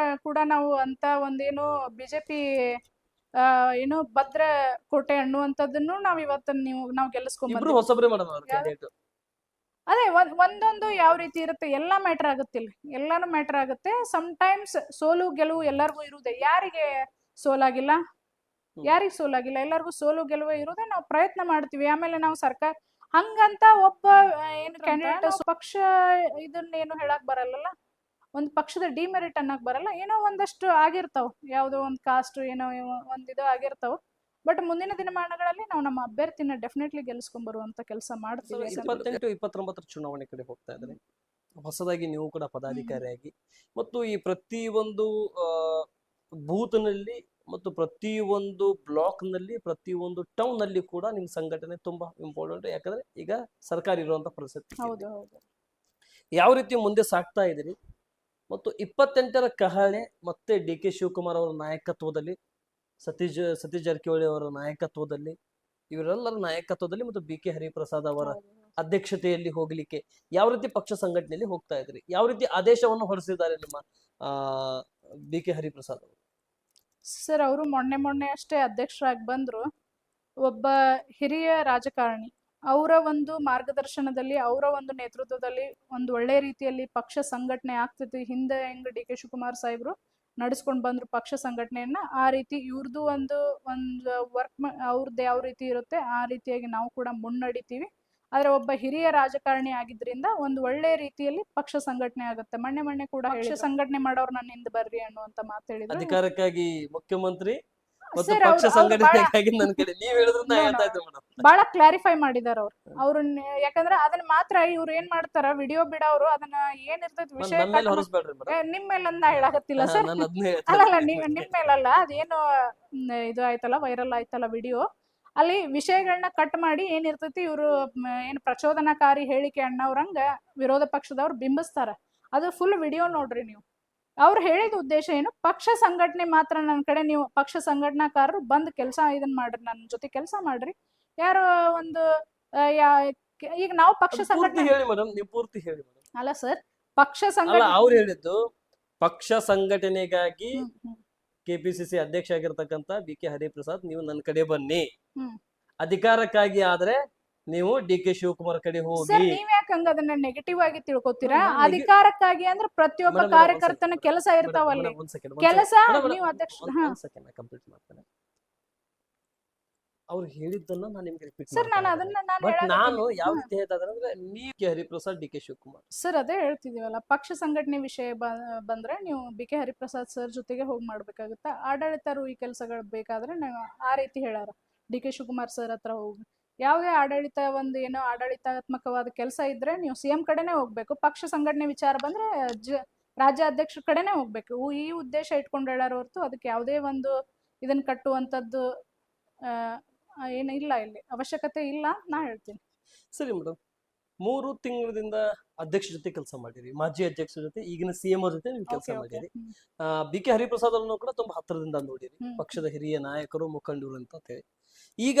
ಕೂಡ ನಾವು ಅಂತ ಒಂದೇನು ಬಿಜೆಪಿ ಏನು ಭದ್ರ ಕೋಟೆ ಅನ್ನುವಂಥದ್ದನ್ನು ನಾವ್ ಇವತ್ತು ನಾವು ಗೆಲ್ಲಿಸ್ಕೊಂಡ್ಬಂದ್ವಿ. ಹೊಸಬ್ರೆ ಮೇಡಮ್ ಅವ್ರ ಕ್ಯಾಂಡಿಡೇಟ್. ಅದೇ ಒಂದೊಂದು ಯಾವ ರೀತಿ ಇರುತ್ತೆ, ಎಲ್ಲಾ ಮ್ಯಾಟರ್ ಆಗುತ್ತಿಲ್ಲ, ಎಲ್ಲಾನು ಮ್ಯಾಟರ್ ಆಗುತ್ತೆ. ಟೈಮ್ಸ್ ಸೋಲು ಗೆಲುವು ಎಲ್ಲರಿಗೂ ಇರುವುದೇ. ಯಾರಿಗೆ ಸೋಲಾಗಿಲ್ಲ? ಎಲ್ಲರಿಗೂ ಸೋಲು ಗೆಲುವು ಇರುವುದೇ. ನಾವು ಪ್ರಯತ್ನ ಮಾಡ್ತೀವಿ. ಆಮೇಲೆ ನಾವು ಸರ್ಕಾರ ಹಂಗಂತ ಒಬ್ಬ ಏನು ಕ್ಯಾಂಡಿಡೇಟ್ ಪಕ್ಷ ಇದನ್ನೇನು ಹೇಳಕ್ ಬರಲ್ಲ, ಒಂದು ಪಕ್ಷದ ಡಿಮೆರಿಟ್ ಅನ್ನಕ್ ಬರಲ್ಲ. ಏನೋ ಒಂದಷ್ಟು ಆಗಿರ್ತಾವ, ಯಾವುದೋ ಒಂದು ಕಾಸ್ಟ್ ಏನೋ ಒಂದಿದು ಆಗಿರ್ತಾವ. ಬಟ್ ಮುಂದಿನ ದಿನಮಾನಗಳಲ್ಲಿ ನಾವು ನಮ್ಮ ಅಭ್ಯರ್ಥಿನ ಡೆಫಿನೆಟ್ಲಿ ಗೆಲ್ಸ್ಕೊಂಡ್ ಬರುವಂತ ಕೆಲಸ ಮಾಡ್ತೀವಿ. 28-29 ಚುನಾವಣೆ ಕಡೆ ಹೋಗ್ತಾ ಇದ್ದಾರೆ. ಹೊಸದಾಗಿ ನೀವು ಕೂಡ ಪದಾಧಿಕಾರಿಯಾಗಿ ಮತ್ತು ಈ ಪ್ರತಿಯೊಂದು ಬೂತ್ ನಲ್ಲಿ ಮತ್ತು ಪ್ರತಿಯೊಂದು ಬ್ಲಾಕ್ ನಲ್ಲಿ, ಪ್ರತಿಯೊಂದು ಟೌನ್ ನಲ್ಲಿ ಕೂಡ ನಿಮ್ ಸಂಘಟನೆ ತುಂಬಾ ಇಂಪಾರ್ಟೆಂಟ್. ಯಾಕಂದ್ರೆ ಈಗ ಸರ್ಕಾರ ಇರುವಂತ ಪರಿಸ್ಥಿತಿ. ಯಾವ ರೀತಿ ಮುಂದೆ ಸಾಗ್ತಾ ಇದ್ದೀರಿ ಮತ್ತು 28ರ ಕಹಳೆ ಮತ್ತೆ DK ಶಿವಕುಮಾರ್ ಅವರ ನಾಯಕತ್ವದಲ್ಲಿ, ಸತೀಶ್ ಜಾರಕಿಹೊಳಿ ಅವರ ನಾಯಕತ್ವದಲ್ಲಿ, ಇವರೆಲ್ಲರ ನಾಯಕತ್ವದಲ್ಲಿ ಮತ್ತು BK ಹರಿಪ್ರಸಾದ್ ಅವರ ಅಧ್ಯಕ್ಷತೆಯಲ್ಲಿ ಹೋಗ್ಲಿಕ್ಕೆ ಯಾವ ರೀತಿ ಪಕ್ಷ ಸಂಘಟನೆಯಲ್ಲಿ ಹೋಗ್ತಾ ಇದ್ರಿ? ಯಾವ ರೀತಿ ಆದೇಶವನ್ನು ಹೊರಡಿಸಿದ್ದಾರೆ ನಿಮ್ಮ BK ಹರಿಪ್ರಸಾದ್ ಅವರು? ಸರ್, ಅವರು ಮೊನ್ನೆ ಅಷ್ಟೇ ಅಧ್ಯಕ್ಷರಾಗಿ ಬಂದ್ರು. ಒಬ್ಬ ಹಿರಿಯ ರಾಜಕಾರಣಿ, ಅವರ ಒಂದು ಮಾರ್ಗದರ್ಶನದಲ್ಲಿ, ಅವರ ಒಂದು ನೇತೃತ್ವದಲ್ಲಿ ಒಂದು ಒಳ್ಳೆ ರೀತಿಯಲ್ಲಿ ಪಕ್ಷ ಸಂಘಟನೆ ಆಗ್ತೈತಿ. ಹಿಂದೆ ಹೆಂಗ್ DK ಶಿವಕುಮಾರ್ ಸಾಹೇಬ್ರು ನಡೆಸ್ಕೊಂಡ್ ಬಂದ್ರು ಪಕ್ಷ ಸಂಘಟನೆಯನ್ನ, ಆ ರೀತಿ ಇವ್ರದ್ದು ಒಂದು ವರ್ಕ್ ಅವ್ರದ್ದು ಯಾವ ರೀತಿ ಇರುತ್ತೆ ಆ ರೀತಿಯಾಗಿ ನಾವು ಕೂಡ ಮುನ್ನಡಿತೀವಿ. ಆದ್ರೆ ಒಬ್ಬ ಹಿರಿಯ ರಾಜಕಾರಣಿ ಆಗಿದ್ರಿಂದ ಒಂದು ಒಳ್ಳೆ ರೀತಿಯಲ್ಲಿ ಪಕ್ಷ ಸಂಘಟನೆ ಆಗುತ್ತೆ. ಮೊನ್ನೆ ಕೂಡ ಪಕ್ಷ ಸಂಘಟನೆ ಮಾಡೋರು ನನ್ನ ಹಿಂದೆ ಬರ್ರಿ ಅನ್ನುವಂತ ಮಾತು ಹೇಳಿದ್ರು. ಅಧಿಕಾರಕ್ಕಾಗಿ ಮುಖ್ಯಮಂತ್ರಿ ಮತ್ತು ಪಕ್ಷ ಸಂಘಟನೆಗಾಗಿ ನನ್ನ ಕಡೆ ನೀವು ಹೇಳಿದ್ರು ನಾ ಹೇಳ್ತಾ ಇದ್ದೆ ಮೇಡಮ್. ಬಹಳ ಕ್ಲಾರಿಫೈ ಮಾಡಿದಾರ ಅವ್ರನ್ನ. ಯಾಕಂದ್ರೆ ಅದನ್ನ ಮಾತ್ರ ಇವ್ರು ಏನ್ ಮಾಡ್ತಾರ, ವಿಡಿಯೋ ಬಿಡೋರು ಅದನ್ನ ಏನಿರ್ತೈತಿ ವಿಷಯ ನಿಮ್ ಮೇಲಂದ ಹೇಳಾಕತ್ತಿಲ್ಲ ಸರ್. ಅಲ್ಲಲ್ಲ, ನಿಮ್ ಮೇಲಲ್ಲ, ಅದೇನು ಇದು ಆಯ್ತಲ್ಲ, ವೈರಲ್ ಆಯ್ತಲ್ಲ ವಿಡಿಯೋ, ಅಲ್ಲಿ ವಿಷಯಗಳನ್ನ ಕಟ್ ಮಾಡಿ ಏನಿರ್ತೈತಿ ಇವ್ರು ಏನ್ ಪ್ರಚೋದನಕಾರಿ ಹೇಳಿಕೆ ಅಣ್ಣವ್ರಂಗ ವಿರೋಧ ಪಕ್ಷದವ್ರು ಬಿಂಬಿಸ್ತಾರ. ಅದು ಫುಲ್ ವಿಡಿಯೋ ನೋಡ್ರಿ ನೀವು. ಅವ್ರು ಹೇಳಿದ ಉದ್ದೇಶ ಏನು? ಪಕ್ಷ ಸಂಘಟನೆ ಮಾತ್ರ ನನ್ನ ಕಡೆ, ನೀವು ಪಕ್ಷ ಸಂಘಟನಾಕಾರರು ಬಂದ್ ಇದನ್ ಮಾಡ್ರಿ, ನನ್ನ ಜೊತೆ ಕೆಲಸ ಮಾಡ್ರಿ. ಯಾರು ಒಂದು ಈಗ ನಾವು ಪಕ್ಷ ಸಂಘಟನೆ ಹೇಳಿ ಮೇಡಮ್, ನೀವು ಪೂರ್ತಿ ಹೇಳಿ ಮೇಡಮ್. ಅಲ್ಲ ಸರ್, ಪಕ್ಷ ಸಂಘಟನೆ ಅವ್ರು ಹೇಳಿದ್ದು ಪಕ್ಷ ಸಂಘಟನೆಗಾಗಿ KPCC ಅಧ್ಯಕ್ಷ ಆಗಿರ್ತಕ್ಕಂತ BK ಹರಿಪ್ರಸಾದ್ ನೀವು ನನ್ನ ಕಡೆ ಬನ್ನಿ, ಅಧಿಕಾರಕ್ಕಾಗಿ ಆದ್ರೆ ನೀವು DK ಶಿವಕುಮಾರ್ ಕಡೆ ಹೋಗಿ. ನೀವ್ ಯಾಕೆ ಹಂಗ ಅದನ್ನ ನೆಗೆಟಿವ್ ಆಗಿ ತಿಳ್ಕೊತೀರಾ? ಅಧಿಕಾರಕ್ಕಾಗಿ ಅಂದ್ರೆ ಪ್ರತಿಯೊಬ್ಬ ಕಾರ್ಯಕರ್ತನ ಕೆಲಸ ಇರ್ತಾವಲ್ಲಿ, ಕೆಲಸ ನೀವು ಅಧ್ಯಕ್ಷ ಕಂಪ್ಲೀಟ್ ಮಾಡ್ತೇನೆ. ಅವ್ರು ಹೇಳಿದ್ದನ್ನ ನಾನು ನಿಮ್ಗೆ ರಿಪೀಟ್ ಸರ್, ನಾನು ಯಾವ ರೀತಿ ಹೇಳ್ತಾ ಅಂದ್ರೆ BK Hariprasad DK Shivakumar sir, ಅದೇ ಹೇಳ್ತಿದೀವಲ್ಲ, ಪಕ್ಷ ಸಂಘಟನೆ ವಿಷಯ ಬಂದ್ರೆ ನೀವು BK ಹರಿಪ್ರಸಾದ್ ಸರ್ ಜೊತೆಗೆ ಹೋಗಿ ಮಾಡ್ಬೇಕಾಗುತ್ತಾ. ಆಡಳಿತರು ಈ ಕೆಲಸಗಳು ಬೇಕಾದ್ರೆ ನಾವು ಆ ರೀತಿ ಹೇಳಾರ, DK ಶಿವಕುಮಾರ್ ಸರ್ ಹತ್ರ ಹೋಗಿ ಯಾವುದೇ ಆಡಳಿತ ಒಂದು ಏನೋ ಆಡಳಿತಾತ್ಮಕವಾದ ಕೆಲಸ ಇದ್ರೆ ನೀವು CM ಕಡೆನೆ ಹೋಗ್ಬೇಕು. ಪಕ್ಷ ಸಂಘಟನೆ ವಿಚಾರ ಬಂದ್ರೆ ರಾಜ್ಯ ಅಧ್ಯಕ್ಷರ ಕಡೆನೆ ಹೋಗ್ಬೇಕು. ಈ ಉದ್ದೇಶ ಇಟ್ಕೊಂಡು ಹೇಳಾರ ಹೊರತು ಅದಕ್ಕೆ ಯಾವುದೇ ಒಂದು ಇದನ್ನ ಕಟ್ಟುವಂಥದ್ದು ಏನು ಇಲ್ಲ, ಇಲ್ಲಿ ಅವಶ್ಯಕತೆ ಇಲ್ಲ ನಾ ಹೇಳ್ತೀನಿ. ಸರಿ ಮೇಡಮ್, 3 ತಿಂಗಳಿಂದ ಅಧ್ಯಕ್ಷ ಜೊತೆ ಕೆಲಸ ಮಾಡಿರಿ, ಮಾಜಿ ಅಧ್ಯಕ್ಷರ ಜೊತೆ, ಈಗಿನ CM ಅವ್ರ ಜೊತೆ ನೀವು ಕೆಲಸ ಮಾಡಿರಿ. BK ಹರಿಪ್ರಸಾದ್ ಅವರನ್ನು ಕೂಡ ತುಂಬಾ ಹತ್ತಿರದಿಂದ ನೋಡಿರಿ, ಪಕ್ಷದ ಹಿರಿಯ ನಾಯಕರು, ಮುಖಂಡರು ಅಂತ ಹೇಳಿ. ಈಗ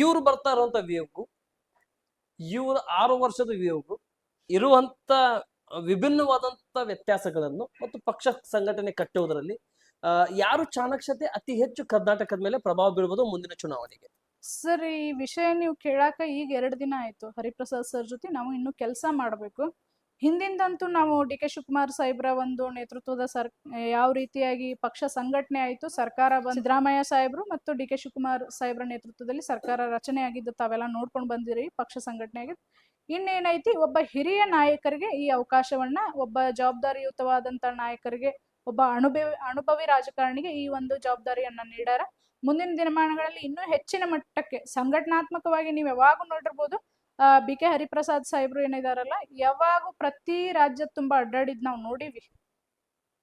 ಇವ್ರು ಬರ್ತಾ ಇರುವಂತ ವ್ಯೂಗೂ ಇವ್ರ 6 ವರ್ಷದ ವ್ಯೂಗೂ ಇರುವಂತ ವಿಭಿನ್ನವಾದಂತ ವ್ಯತ್ಯಾಸಗಳನ್ನು ಮತ್ತು ಪಕ್ಷ ಸಂಘಟನೆ ಕಟ್ಟುವುದರಲ್ಲಿ ಯಾರು ಚಾಣಕ್ಷತೆ ಅತಿ ಹೆಚ್ಚು ಕರ್ನಾಟಕದ ಮೇಲೆ ಪ್ರಭಾವ ಬೀಳ್ಬೋದು ಮುಂದಿನ ಚುನಾವಣೆಗೆ? ಸರ್, ಈ ವಿಷಯ ನೀವು ಕೇಳಾಕ ಈಗ 2 ದಿನ ಆಯ್ತು. ಹರಿಪ್ರಸಾದ್ ಸರ್ ಜೊತೆ ನಾವು ಇನ್ನೂ ಕೆಲಸ ಮಾಡಬೇಕು. ಹಿಂದಿಂದಂತೂ ನಾವು DK ಶಿವಕುಮಾರ್ ಸಾಹೇಬ್ರ ಒಂದು ನೇತೃತ್ವದ ಯಾವ ರೀತಿಯಾಗಿ ಪಕ್ಷ ಸಂಘಟನೆ ಆಯ್ತು, ಸರ್ಕಾರ ಸಿದ್ದರಾಮಯ್ಯ ಸಾಹೇಬ್ರು ಮತ್ತು DK ಶಿವಕುಮಾರ್ ಸಾಹೇಬ್ರ ನೇತೃತ್ವದಲ್ಲಿ ಸರ್ಕಾರ ರಚನೆ ಆಗಿದ್ದು ತಾವೆಲ್ಲ ನೋಡ್ಕೊಂಡು ಬಂದಿರಿ. ಪಕ್ಷ ಸಂಘಟನೆ ಆಗಿದ್ದು ಇನ್ನೇನೈತಿ, ಒಬ್ಬ ಹಿರಿಯ ನಾಯಕರಿಗೆ ಈ ಅವಕಾಶವನ್ನ, ಒಬ್ಬ ಜವಾಬ್ದಾರಿಯುತವಾದಂತ ನಾಯಕರಿಗೆ, ಒಬ್ಬ ಅನುಭವಿ ರಾಜಕಾರಣಿಗೆ ಈ ಒಂದು ಜವಾಬ್ದಾರಿಯನ್ನ ನೀಡಾರ. ಮುಂದಿನ ದಿನಮಾನಗಳಲ್ಲಿ ಇನ್ನೂ ಹೆಚ್ಚಿನ ಮಟ್ಟಕ್ಕೆ ಸಂಘಟನಾತ್ಮಕವಾಗಿ ನೀವು ಯಾವಾಗೂ ನೋಡಿರ್ಬೋದು, BK ಹರಿಪ್ರಸಾದ್ ಸಾಹೇಬ್ರು ಏನಿದಾರಲ್ಲ, ಯಾವಾಗೂ ಪ್ರತಿ ರಾಜ್ಯದ ತುಂಬಾ ಅಡ್ಡಾಡಿದ್ ನಾವು ನೋಡಿವಿ.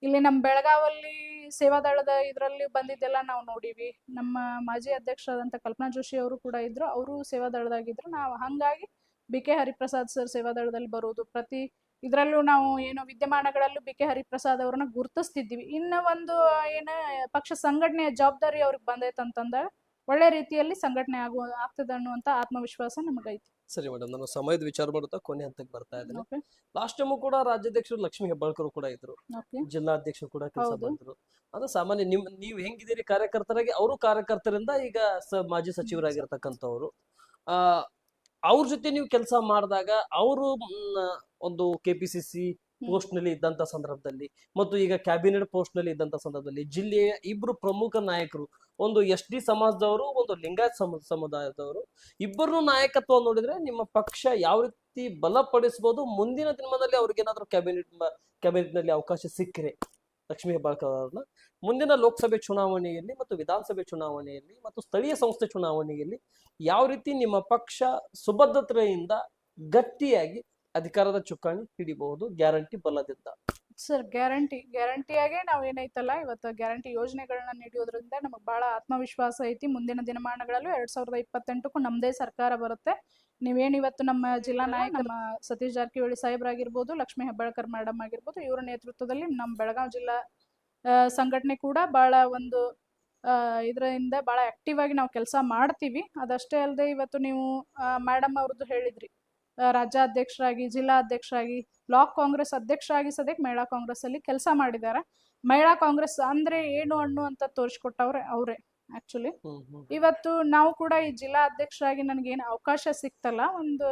ಇಲ್ಲಿ ನಮ್ಮ ಬೆಳಗಾವಲ್ಲಿ ಸೇವಾದಳದ ಇದರಲ್ಲಿ ಬಂದಿದ್ದೆಲ್ಲ ನಾವು ನೋಡಿವಿ. ನಮ್ಮ ಮಾಜಿ ಅಧ್ಯಕ್ಷರಾದಂಥ ಕಲ್ಪನಾ ಜೋಶಿ ಅವರು ಕೂಡ ಇದ್ರು, ಅವರು ಸೇವಾದಳದಾಗಿದ್ರು. ನಾವು ಹಂಗಾಗಿ BK ಹರಿಪ್ರಸಾದ್ ಸರ್ ಸೇವಾದಳದಲ್ಲಿ ಬರೋದು, ಪ್ರತಿ ಇದರಲ್ಲೂ ನಾವು ಏನೋ ವಿದ್ಯಮಾನಗಳಲ್ಲೂ BK ಹರಿಪ್ರಸಾದ್ ಅವ್ರನ್ನ ಗುರುತಿಸ್ತಿದ್ವಿ. ಇನ್ನು ಒಂದು ಏನು ಪಕ್ಷ ಸಂಘಟನೆಯ ಜವಾಬ್ದಾರಿ ಅವ್ರಿಗೆ ಬಂದೈತಂತಂದಾಗ ಒಳ್ಳೆ ರೀತಿಯಲ್ಲಿ ಸಂಘಟನೆ ಆಗ್ತದೆ ಅನ್ನುವಂತ ಆತ್ಮವಿಶ್ವಾಸ ನಮಗೈತಿ. ಸರಿ ಮೇಡಮ್, ನಾನು ಸಮಯದ ವಿಚಾರ ಮಾಡುತ್ತಾ ಕೊನೆ ಹಂತಕ್ಕೆ ಬರ್ತಾ ಇದ್ದೀನಿ. ಲಾಸ್ಟ್ ಟೈಮು ಕೂಡ ರಾಜ್ಯಾಧ್ಯಕ್ಷರು ಲಕ್ಷ್ಮೀ ಹೆಬ್ಬಾಳ್ಕರ್ ಕೂಡ ಇದ್ರು, ಜಿಲ್ಲಾಧ್ಯಕ್ಷರು ಕೂಡ ಕೆಲಸ ಮಾಡಿದ್ರು. ಅದು ಸಾಮಾನ್ಯ ನೀವು ಹೆಂಗಿದ್ದೀರಿ ಕಾರ್ಯಕರ್ತರಾಗಿ, ಅವರು ಕಾರ್ಯಕರ್ತರಿಂದ ಈಗ ಮಾಜಿ ಸಚಿವರಾಗಿರ್ತಕ್ಕಂಥವ್ರು. ಅವ್ರ ಜೊತೆ ನೀವು ಕೆಲಸ ಮಾಡಿದಾಗ ಅವರು ಒಂದು KPCC ಪೋಸ್ಟ್ ನಲ್ಲಿ ಇದ್ದಂತ ಸಂದರ್ಭದಲ್ಲಿ ಮತ್ತು ಈಗ ಕ್ಯಾಬಿನೆಟ್ ಪೋಸ್ಟ್ ನಲ್ಲಿ ಇದ್ದಂತ ಸಂದರ್ಭದಲ್ಲಿ ಜಿಲ್ಲೆಯ 2 ಪ್ರಮುಖ ನಾಯಕರು, ಒಂದು SD ಸಮಾಜದವರು, ಒಂದು ಲಿಂಗಾಯತ್ ಸಮುದಾಯದವರು, ಇಬ್ಬರು ನಾಯಕತ್ವ ನೋಡಿದ್ರೆ ನಿಮ್ಮ ಪಕ್ಷ ಯಾವ ರೀತಿ ಬಲಪಡಿಸಬಹುದು, ಮುಂದಿನ ದಿನಮಾನದಲ್ಲಿ ಅವ್ರಿಗೇನಾದ್ರೂ ಕ್ಯಾಬಿನೆಟ್ ನಲ್ಲಿ ಅವಕಾಶ ಸಿಕ್ಕರೆ ಲಕ್ಷ್ಮೀ ಹೆಬ್ಬಾಳ್ಕರ್ ಅವ್ರನ್ನ ಮುಂದಿನ ಲೋಕಸಭೆ ಚುನಾವಣೆಯಲ್ಲಿ ಮತ್ತು ವಿಧಾನಸಭೆ ಚುನಾವಣೆಯಲ್ಲಿ ಮತ್ತು ಸ್ಥಳೀಯ ಸಂಸ್ಥೆ ಚುನಾವಣೆಯಲ್ಲಿ ಯಾವ ರೀತಿ ನಿಮ್ಮ ಪಕ್ಷ ಸುಭದ್ರತೆಯಿಂದ ಗಟ್ಟಿಯಾಗಿ ಅಧಿಕಾರದ ಚುಕ್ಕಾಣಿ ಹಿಡಿಬಹುದು ಗ್ಯಾರಂಟಿ ಬಲದಿಂದ? ಸರ್, ಗ್ಯಾರಂಟಿಯಾಗೆ ನಾವು ಏನೈತಲ್ಲ ಇವತ್ತು ಗ್ಯಾರಂಟಿ ಯೋಜನೆಗಳನ್ನ ನೀಡೋದ್ರಿಂದ ನಮಗೆ ಬಹಳ ಆತ್ಮವಿಶ್ವಾಸ ಐತಿ. ಮುಂದಿನ ದಿನಮಾನಗಳಲ್ಲೂ 2028ಕ್ಕೂ ನಮ್ಮದೇ ಸರ್ಕಾರ ಬರುತ್ತೆ. ನೀವೇನು ಇವತ್ತು ನಮ್ಮ ಜಿಲ್ಲಾ ನಾಯಕ ನಮ್ಮ ಸತೀಶ್ ಜಾರಕಿಹೊಳಿ ಸಾಹೇಬ್ರಾಗಿರ್ಬೋದು, ಲಕ್ಷ್ಮೀ ಹೆಬ್ಬಾಳ್ಕರ್ ಮೇಡಮ್ ಆಗಿರ್ಬೋದು, ಇವರ ನೇತೃತ್ವದಲ್ಲಿ ನಮ್ಮ ಬೆಳಗಾವಿ ಜಿಲ್ಲಾ ಸಂಘಟನೆ ಕೂಡ ಬಹಳ ಒಂದು ಇದರಿಂದ ಬಹಳ ಆಕ್ಟಿವ್ ಆಗಿ ನಾವು ಕೆಲಸ ಮಾಡ್ತೀವಿ. ಅದಷ್ಟೇ ಅಲ್ಲದೆ ಇವತ್ತು ನೀವು ಮೇಡಮ್ ಅವ್ರದ್ದು ಹೇಳಿದ್ರಿ, ರಾಜ್ಯಾಧ್ಯಕ್ಷರಾಗಿ, ಜಿಲ್ಲಾ ಅಧ್ಯಕ್ಷರಾಗಿ, ಬ್ಲಾಕ್ ಕಾಂಗ್ರೆಸ್ ಅಧ್ಯಕ್ಷರಾಗಿ ಸದ್ಯಕ್ಕೆ ಮಹಿಳಾ ಕಾಂಗ್ರೆಸ್ ಅಲ್ಲಿ ಕೆಲಸ ಮಾಡಿದ್ದಾರೆ. ಮಹಿಳಾ ಕಾಂಗ್ರೆಸ್ ಅಂದ್ರೆ ಏನು ಅಂತ ತೋರಿಸ್ಕೊಟ್ಟವ್ರೆ ಅವರೇ. ಆಕ್ಚುಲಿ ಇವತ್ತು ನಾವು ಕೂಡ ಈ ಜಿಲ್ಲಾ ಅಧ್ಯಕ್ಷರಾಗಿ ನನಗೇನು ಅವಕಾಶ ಸಿಕ್ತಲ್ಲ, ಒಂದು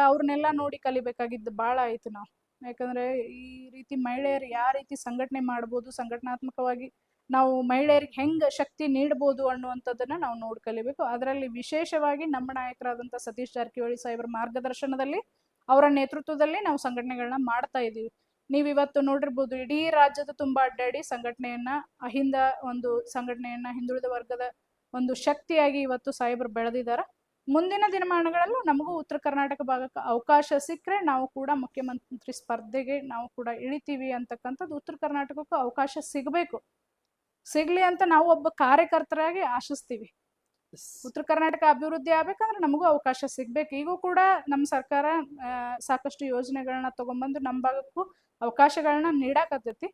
ಅವ್ರನ್ನೆಲ್ಲ ನೋಡಿ ಕಲಿಬೇಕಾಗಿದ್ದು ಬಹಳ ಆಯ್ತು ನಾವು. ಯಾಕಂದ್ರೆ ಈ ರೀತಿ ಮಹಿಳೆಯರು ಯಾವ ರೀತಿ ಸಂಘಟನೆ ಮಾಡ್ಬೋದು, ಸಂಘಟನಾತ್ಮಕವಾಗಿ ನಾವು ಮಹಿಳೆಯರಿಗೆ ಹೆಂಗ್ ಶಕ್ತಿ ನೀಡಬಹುದು ಅನ್ನುವಂಥದ್ದನ್ನ ನಾವು ನೋಡಿ ಕಲಿಬೇಕು. ಅದರಲ್ಲಿ ವಿಶೇಷವಾಗಿ ನಮ್ಮ ನಾಯಕರಾದಂಥ ಸತೀಶ್ ಜಾರಕಿಹೊಳಿ ಸಾಹೇಬ್ರ ಮಾರ್ಗದರ್ಶನದಲ್ಲಿ, ಅವರ ನೇತೃತ್ವದಲ್ಲಿ ನಾವು ಸಂಘಟನೆಗಳನ್ನ ಮಾಡ್ತಾ ಇದೀವಿ. ನೀವು ಇವತ್ತು ನೋಡಿರ್ಬೋದು, ಇಡೀ ರಾಜ್ಯದ ತುಂಬಾ ಅಡ್ಡಾಡಿ ಸಂಘಟನೆಯನ್ನ ಹಿಂದುಳಿದ ವರ್ಗದ ಒಂದು ಶಕ್ತಿಯಾಗಿ ಇವತ್ತು ಸಾಹೇಬ್ರು ಬೆಳೆದಿದ್ದಾರೆ. ಮುಂದಿನ ದಿನಮಾನಗಳಲ್ಲೂ ನಮಗೂ ಉತ್ತರ ಕರ್ನಾಟಕ ಭಾಗಕ್ಕೆ ಅವಕಾಶ ಸಿಕ್ಕರೆ ನಾವು ಕೂಡ ಮುಖ್ಯಮಂತ್ರಿ ಸ್ಪರ್ಧೆಗೆ ನಾವು ಕೂಡ ಇಳಿತೀವಿ ಅಂತಕ್ಕಂಥದ್ದು. ಉತ್ತರ ಕರ್ನಾಟಕಕ್ಕೂ ಅವಕಾಶ ಸಿಗ್ಲಿ ಅಂತ ನಾವು ಒಬ್ಬ ಕಾರ್ಯಕರ್ತರಾಗಿ ಆಶಿಸ್ತೀವಿ. ಉತ್ತರ ಕರ್ನಾಟಕ ಅಭಿವೃದ್ಧಿ ಆಗ್ಬೇಕಂದ್ರೆ ನಮಗೂ ಅವಕಾಶ ಸಿಗ್ಬೇಕು. ಈಗೂ ಕೂಡ ನಮ್ಮ ಸರ್ಕಾರ ಸಾಕಷ್ಟು ಯೋಜನೆಗಳನ್ನ ತಗೊಂಡ್ಬಂದು ನಮ್ಮ ಭಾಗಕ್ಕೂ ಅವಕಾಶಗಳನ್ನ ನೀಡಾಕತ್ತೈತಿ.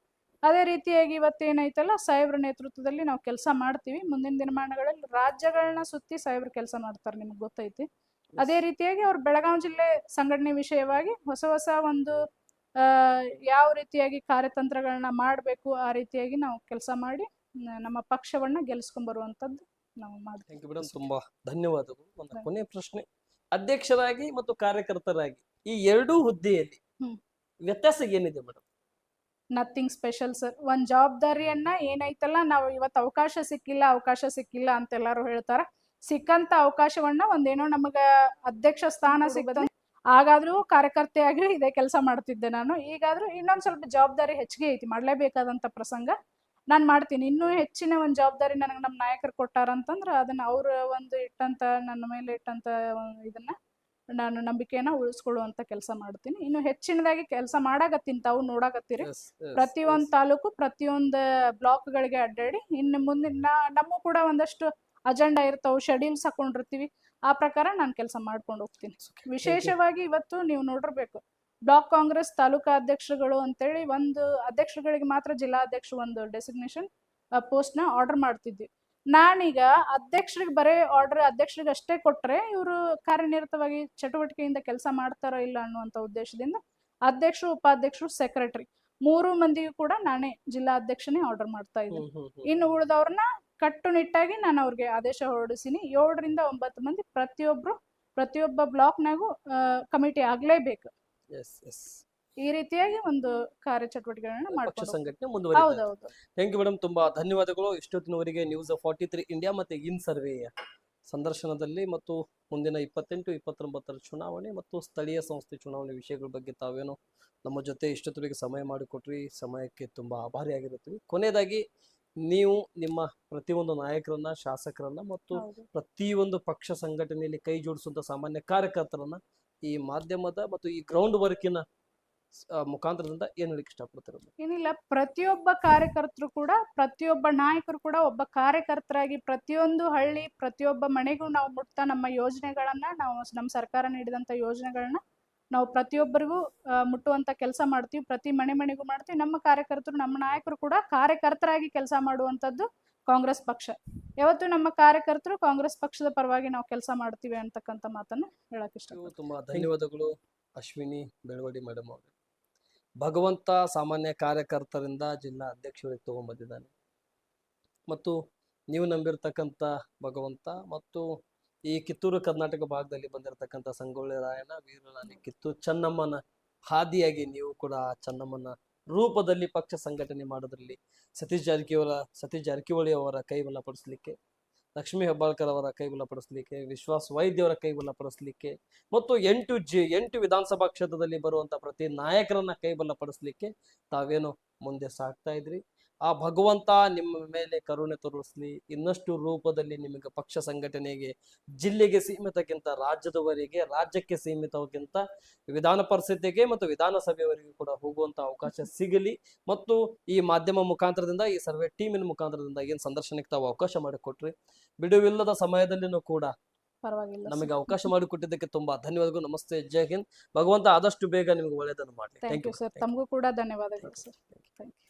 ಅದೇ ರೀತಿಯಾಗಿ ಇವತ್ತೇನೈತಲ್ಲ, ಸಾಹೇಬ್ರ ನೇತೃತ್ವದಲ್ಲಿ ನಾವು ಕೆಲಸ ಮಾಡ್ತೀವಿ. ಮುಂದಿನ ದಿನಮಾನಗಳಲ್ಲಿ ರಾಜ್ಯಗಳನ್ನ ಸುತ್ತಿ ಸಾಹೇಬ್ರು ಕೆಲಸ ಮಾಡ್ತಾರೆ, ನಿಮ್ಗೆ ಗೊತ್ತೈತಿ. ಅದೇ ರೀತಿಯಾಗಿ ಅವ್ರು ಬೆಳಗಾವಿ ಜಿಲ್ಲೆ ಸಂಘಟನೆ ವಿಷಯವಾಗಿ ಹೊಸ ಒಂದು ಯಾವ ರೀತಿಯಾಗಿ ಕಾರ್ಯತಂತ್ರಗಳನ್ನ ಮಾಡಬೇಕು, ಆ ರೀತಿಯಾಗಿ ನಾವು ಕೆಲಸ ಮಾಡಿ ನಮ್ಮ ಪಕ್ಷವನ್ನ ಗೆಲ್ಸ್ಕೊಂಡ್ ಬರುವಂತದ್ದು ನಾವು ಮಾಡ್ತೀವಿ. ತುಂಬಾ ಧನ್ಯವಾದಗಳು. ಒಂದು ಕೊನೆ ಪ್ರಶ್ನೆ, ಅಧ್ಯಕ್ಷರಾಗಿ ಮತ್ತು ಕಾರ್ಯಕರ್ತರಾಗಿ ಈ ಎರಡೂ ಹುದ್ದೆಯಲ್ಲಿ ವ್ಯತ್ಯಾಸ ಏನಿದೆ ಮೇಡಮ್? Nothing special sir. ಒಂದ್ ಜವಾಬ್ದಾರಿಯನ್ನ ಏನೈತಲ್ಲ, ನಾವು ಇವತ್ತು ಅವಕಾಶ ಸಿಕ್ಕಿಲ್ಲ ಅಂತೆಲ್ಲಾರು ಹೇಳ್ತಾರ. ಸಿಕ್ಕಂತ ಅವಕಾಶವನ್ನ ಒಂದೇನೋ ನಮಗ ಅಧ್ಯಕ್ಷ ಸ್ಥಾನ ಸಿಗದ, ಆಗಾದ್ರೂ ಕಾರ್ಯಕರ್ತೆಯಾಗಿ ಇದೇ ಕೆಲಸ ಮಾಡ್ತಿದ್ದೆ ನಾನು. ಈಗಾದ್ರೂ ಇನ್ನೊಂದ್ ಸ್ವಲ್ಪ ಜವಾಬ್ದಾರಿ ಹೆಚ್ಚಿಗೆ ಐತಿ, ಮಾಡ್ಲೇಬೇಕಾದಂತ ಪ್ರಸಂಗ. ನಾನು ಮಾಡ್ತೀನಿ. ಇನ್ನೂ ಹೆಚ್ಚಿನ ಒಂದು ಜವಾಬ್ದಾರಿ ನನಗೆ ನಮ್ಮ ನಾಯಕರು ಕೊಟ್ಟಾರ ಅಂತಂದ್ರೆ ಅದನ್ನ ಅವ್ರ ಒಂದು ಇಟ್ಟಂತ ನನ್ನ ಮೇಲೆ ಇಟ್ಟಂತ ಇದನ್ನ ನಾನು ನಂಬಿಕೆಯನ್ನ ಉಳಿಸ್ಕೊಳ್ಳುವಂತ ಕೆಲಸ ಮಾಡ್ತೀನಿ. ಇನ್ನು ಹೆಚ್ಚಿನದಾಗಿ ಕೆಲಸ ಮಾಡಾಕತ್ತೀನಿ, ತಾವು ನೋಡಾಕತ್ತೀರಿ. Yes, yes, ಪ್ರತಿಯೊಂದು yes. ತಾಲೂಕು ಪ್ರತಿಯೊಂದು ಬ್ಲಾಕ್ಗಳಿಗೆ ಅಡ್ಡಾಡಿ ಇನ್ನು ಮುಂದಿನ ನಮಗೂ ಕೂಡ ಒಂದಷ್ಟು ಅಜೆಂಡಾ ಇರ್ತಾವೆ, ಶೆಡ್ಯೂಲ್ಸ್ ಹಾಕೊಂಡಿರ್ತೀವಿ, ಆ ಪ್ರಕಾರ ನಾನು ಕೆಲಸ ಮಾಡ್ಕೊಂಡು ಹೋಗ್ತೀನಿ. ವಿಶೇಷವಾಗಿ ಇವತ್ತು ನೀವು ನೋಡಿರ್ಬೇಕು, ಬ್ಲಾಕ್ ಕಾಂಗ್ರೆಸ್ ತಾಲೂಕಾ ಅಧ್ಯಕ್ಷರುಗಳು ಅಂತೇಳಿ ಒಂದು ಅಧ್ಯಕ್ಷರುಗಳಿಗೆ ಮಾತ್ರ ಜಿಲ್ಲಾ ಅಧ್ಯಕ್ಷ ಒಂದು ಡೆಸಿಗ್ನೇಷನ್ ಪೋಸ್ಟ್ ನ ಆರ್ಡರ್ ಮಾಡ್ತಿದ್ವಿ. ನಾನೀಗ ಅಧ್ಯಕ್ಷರಿಗೆ ಬರೀ ಆರ್ಡರ್ ಅಧ್ಯಕ್ಷರಿಗೆ ಅಷ್ಟೇ ಕೊಟ್ರೆ ಇವರು ಕಾರ್ಯನಿರತವಾಗಿ ಚಟುವಟಿಕೆಯಿಂದ ಕೆಲಸ ಮಾಡ್ತಾರೋ ಇಲ್ಲ ಅನ್ನುವಂತ ಉದ್ದೇಶದಿಂದ ಅಧ್ಯಕ್ಷರು, ಉಪಾಧ್ಯಕ್ಷರು, ಸೆಕ್ರೆಟರಿ 3 ಮಂದಿಗೂ ಕೂಡ ನಾನೇ ಜಿಲ್ಲಾ ಅಧ್ಯಕ್ಷನೇ ಆರ್ಡರ್ ಮಾಡ್ತಾ ಇದ್ದೀನಿ. ಇನ್ನು ಉಳಿದವ್ರನ್ನ ಕಟ್ಟುನಿಟ್ಟಾಗಿ ನಾನು ಅವ್ರಿಗೆ ಆದೇಶ ಹೊರಡಿಸಿನಿ. 7 ರಿಂದ 9 ಮಂದಿ ಪ್ರತಿಯೊಬ್ಬ ಬ್ಲಾಕ್ನಾಗೂ ಕಮಿಟಿ ಆಗ್ಲೇಬೇಕು. Yes, yes. ಈ ರೀತಿಯಾಗಿ ಒಂದು ಕಾರ್ಯಚಟುವಟಿಕೆಗಳನ್ನ ಪಕ್ಷ ಮಾಡ್ಕೊಂಡು ಸಂಘಟನೆ ಮುಂದುವರಿತಾ ಇದೆ. ಹೌದೌದು. ಥ್ಯಾಂಕ್ ಯು ಮೇಡಮ್, ತುಂಬಾ ಧನ್ಯವಾದಗಳು. ಇಷ್ಟೊತ್ತಿನವರೆಗೆ ನ್ಯೂಸ್ 43 ಇಂಡಿಯಾ ಮತ್ತೆ ಇನ್ ಸರ್ವೆಯ ಸಂದರ್ಶನದಲ್ಲಿ ಮತ್ತು ಮುಂದಿನ 28, 29 ಚುನಾವಣೆ ಮತ್ತು ಸ್ಥಳೀಯ ಸಂಸ್ಥೆ ಚುನಾವಣೆ ವಿಷಯಗಳ ಬಗ್ಗೆ ತಾವೇನು ನಮ್ಮ ಜೊತೆ ಇಷ್ಟೊತ್ತಿಗೆ ಸಮಯ ಮಾಡಿಕೊಟ್ರಿ, ಸಮಯಕ್ಕೆ ತುಂಬಾ ಆಭಾರಿಯಾಗಿರುತ್ತೀವಿ. ಕೊನೆಯದಾಗಿ ನೀವು ನಿಮ್ಮ ಪ್ರತಿಯೊಂದು ನಾಯಕರನ್ನ, ಶಾಸಕರನ್ನ ಮತ್ತು ಹೌದು. ಪ್ರತಿಯೊಂದು ಪಕ್ಷ ಸಂಘಟನೆಯಲ್ಲಿ ಕೈ ಜೋಡಿಸುವಂತ ಸಾಮಾನ್ಯ ಕಾರ್ಯಕರ್ತರನ್ನ ಈ ಮಾಧ್ಯಮದ ಮತ್ತು ಈ ಗ್ರೌಂಡ್ ವರ್ಕಿನ ಮುಖಾಂತರದಿಂದ ಏನ್ ಹೇಳಿಕ್ಕೆ ಇಷ್ಟಪಡ್ತಾರೆ? ಏನಿಲ್ಲ, ಪ್ರತಿಯೊಬ್ಬ ಕಾರ್ಯಕರ್ತರು ಕೂಡ, ಪ್ರತಿಯೊಬ್ಬ ನಾಯಕರು ಕೂಡ ಒಬ್ಬ ಕಾರ್ಯಕರ್ತರಾಗಿ ಪ್ರತಿಯೊಂದು ಹಳ್ಳಿ, ಪ್ರತಿಯೊಬ್ಬ ಮನೆಗೂ ನಾವು ಮುಟ್ತಾ ನಮ್ಮ ಯೋಜನೆಗಳನ್ನ, ನಾವು ನಮ್ಮ ಸರ್ಕಾರ ನೀಡಿದಂತ ಯೋಜನೆಗಳನ್ನ ನಾವು ಪ್ರತಿಯೊಬ್ಬರಿಗೂ ಮುಟ್ಟುವಂತ ಕೆಲಸ ಮಾಡ್ತೀವಿ. ಪ್ರತಿ ಮನೆಗೂ ಮಾಡ್ತೀವಿ. ನಮ್ಮ ಕಾರ್ಯಕರ್ತರು, ನಮ್ಮ ನಾಯಕರು ಕೂಡ ಕಾರ್ಯಕರ್ತರಾಗಿ ಕೆಲಸ ಮಾಡುವಂತದ್ದು ಕಾಂಗ್ರೆಸ್ ಪಕ್ಷ. ಯಾವತ್ತು ನಮ್ಮ ಕಾರ್ಯಕರ್ತರು ಕಾಂಗ್ರೆಸ್ ಪಕ್ಷದ ಪರವಾಗಿ ನಾವು ಕೆಲಸ ಮಾಡ್ತೀವಿ ಅಂತಕ್ಕಂಥ ಮಾತನ್ನ ಹೇಳಕ್ ಇಷ್ಟ. ತುಂಬಾ ಧನ್ಯವಾದಗಳು ಅಶ್ವಿನಿ ಬೆಳವಡಿ ಮೇಡಮ್ ಅವರು. ಭಗವಂತ ಸಾಮಾನ್ಯ ಕಾರ್ಯಕರ್ತರಿಂದ ಜಿಲ್ಲಾ ಅಧ್ಯಕ್ಷರಿಗೆ ತಗೊಂಡ್ಬಂದಿದ್ದಾನೆ ಮತ್ತು ನೀವು ನಂಬಿರ್ತಕ್ಕಂಥ ಭಗವಂತ ಮತ್ತು ಈ ಕಿತ್ತೂರು ಕರ್ನಾಟಕ ಭಾಗದಲ್ಲಿ ಬಂದಿರತಕ್ಕಂಥ ಸಂಗೊಳ್ಳಿ ರಾಯಣ್ಣ, ವೀರರಾಣಿ ಕಿತ್ತೂರು ಚೆನ್ನಮ್ಮನ ಹಾದಿಯಾಗಿ ನೀವು ಕೂಡ ಚೆನ್ನಮ್ಮನ ರೂಪದಲ್ಲಿ ಪಕ್ಷ ಸಂಘಟನೆ ಮಾಡೋದ್ರಲ್ಲಿ ಸತೀಶ್ ಜಾರಕಿಹೊಳಿ ಅವರ ಕೈ ಬಲಪಡಿಸಲಿಕ್ಕೆ, ಲಕ್ಷ್ಮೀ ಹೆಬ್ಬಾಳ್ಕರ್ ಅವರ ಕೈ ಬಲಪಡಿಸಲಿಕ್ಕೆ, ವಿಶ್ವಾಸ್ ವೈದ್ಯ ಅವರ ಕೈ ಬಲಪಡಿಸಲಿಕ್ಕೆ ಮತ್ತು 8 ವಿಧಾನಸಭಾ ಕ್ಷೇತ್ರದಲ್ಲಿ ಬರುವಂತ ಪ್ರತಿ ನಾಯಕರನ್ನ ಕೈ ಬಲಪಡಿಸಲಿಕ್ಕೆ ತಾವೇನು ಮುಂದೆ ಸಾಗ್ತಾ ಇದ್ರಿ. ಆ ಭಗವಂತ ನಿಮ್ಮ ಮೇಲೆ ಕರುಣೆ ತೋರಿಸ್ಲಿ. ಇನ್ನಷ್ಟು ರೂಪದಲ್ಲಿ ನಿಮಗೆ ಪಕ್ಷ ಸಂಘಟನೆಗೆ ಜಿಲ್ಲೆಗೆ ಸೀಮಿತಕ್ಕಿಂತ ರಾಜ್ಯದವರೆಗೆ, ರಾಜ್ಯಕ್ಕೆ ಸೀಮಿತಕ್ಕಿಂತ ವಿಧಾನ ಪರಿಷತ್ತಿಗೆ ಮತ್ತು ವಿಧಾನಸಭೆಯವರೆಗೂ ಕೂಡ ಹೋಗುವಂತ ಅವಕಾಶ ಸಿಗಲಿ. ಮತ್ತು ಈ ಮಾಧ್ಯಮ ಮುಖಾಂತರದಿಂದ, ಈ ಸರ್ವೆ ಟೀಮಿನ ಮುಖಾಂತರದಿಂದ ಏನ್ ಸಂದರ್ಶನಕ್ಕೆ ತಾವು ಅವಕಾಶ ಮಾಡಿಕೊಟ್ರಿ, ಬಿಡುವಿಲ್ಲದ ಸಮಯದಲ್ಲಿನೂ ಕೂಡ ಪರವಾಗಿಲ್ಲ, ನಮಗೆ ಅವಕಾಶ ಮಾಡಿಕೊಟ್ಟಿದ್ದಕ್ಕೆ ತುಂಬಾ ಧನ್ಯವಾದಗಳು. ನಮಸ್ತೆ, ಜೈ ಹಿಂದ್. ಭಗವಂತ ಆದಷ್ಟು ಬೇಗ ನಿಮ್ಗೆ ಒಳ್ಳೆಯದನ್ನು ಮಾಡಲಿ. Thank you sir. ತಮಗೂ ಕೂಡ ಧನ್ಯವಾದಗಳು ಸರ್. Thank you.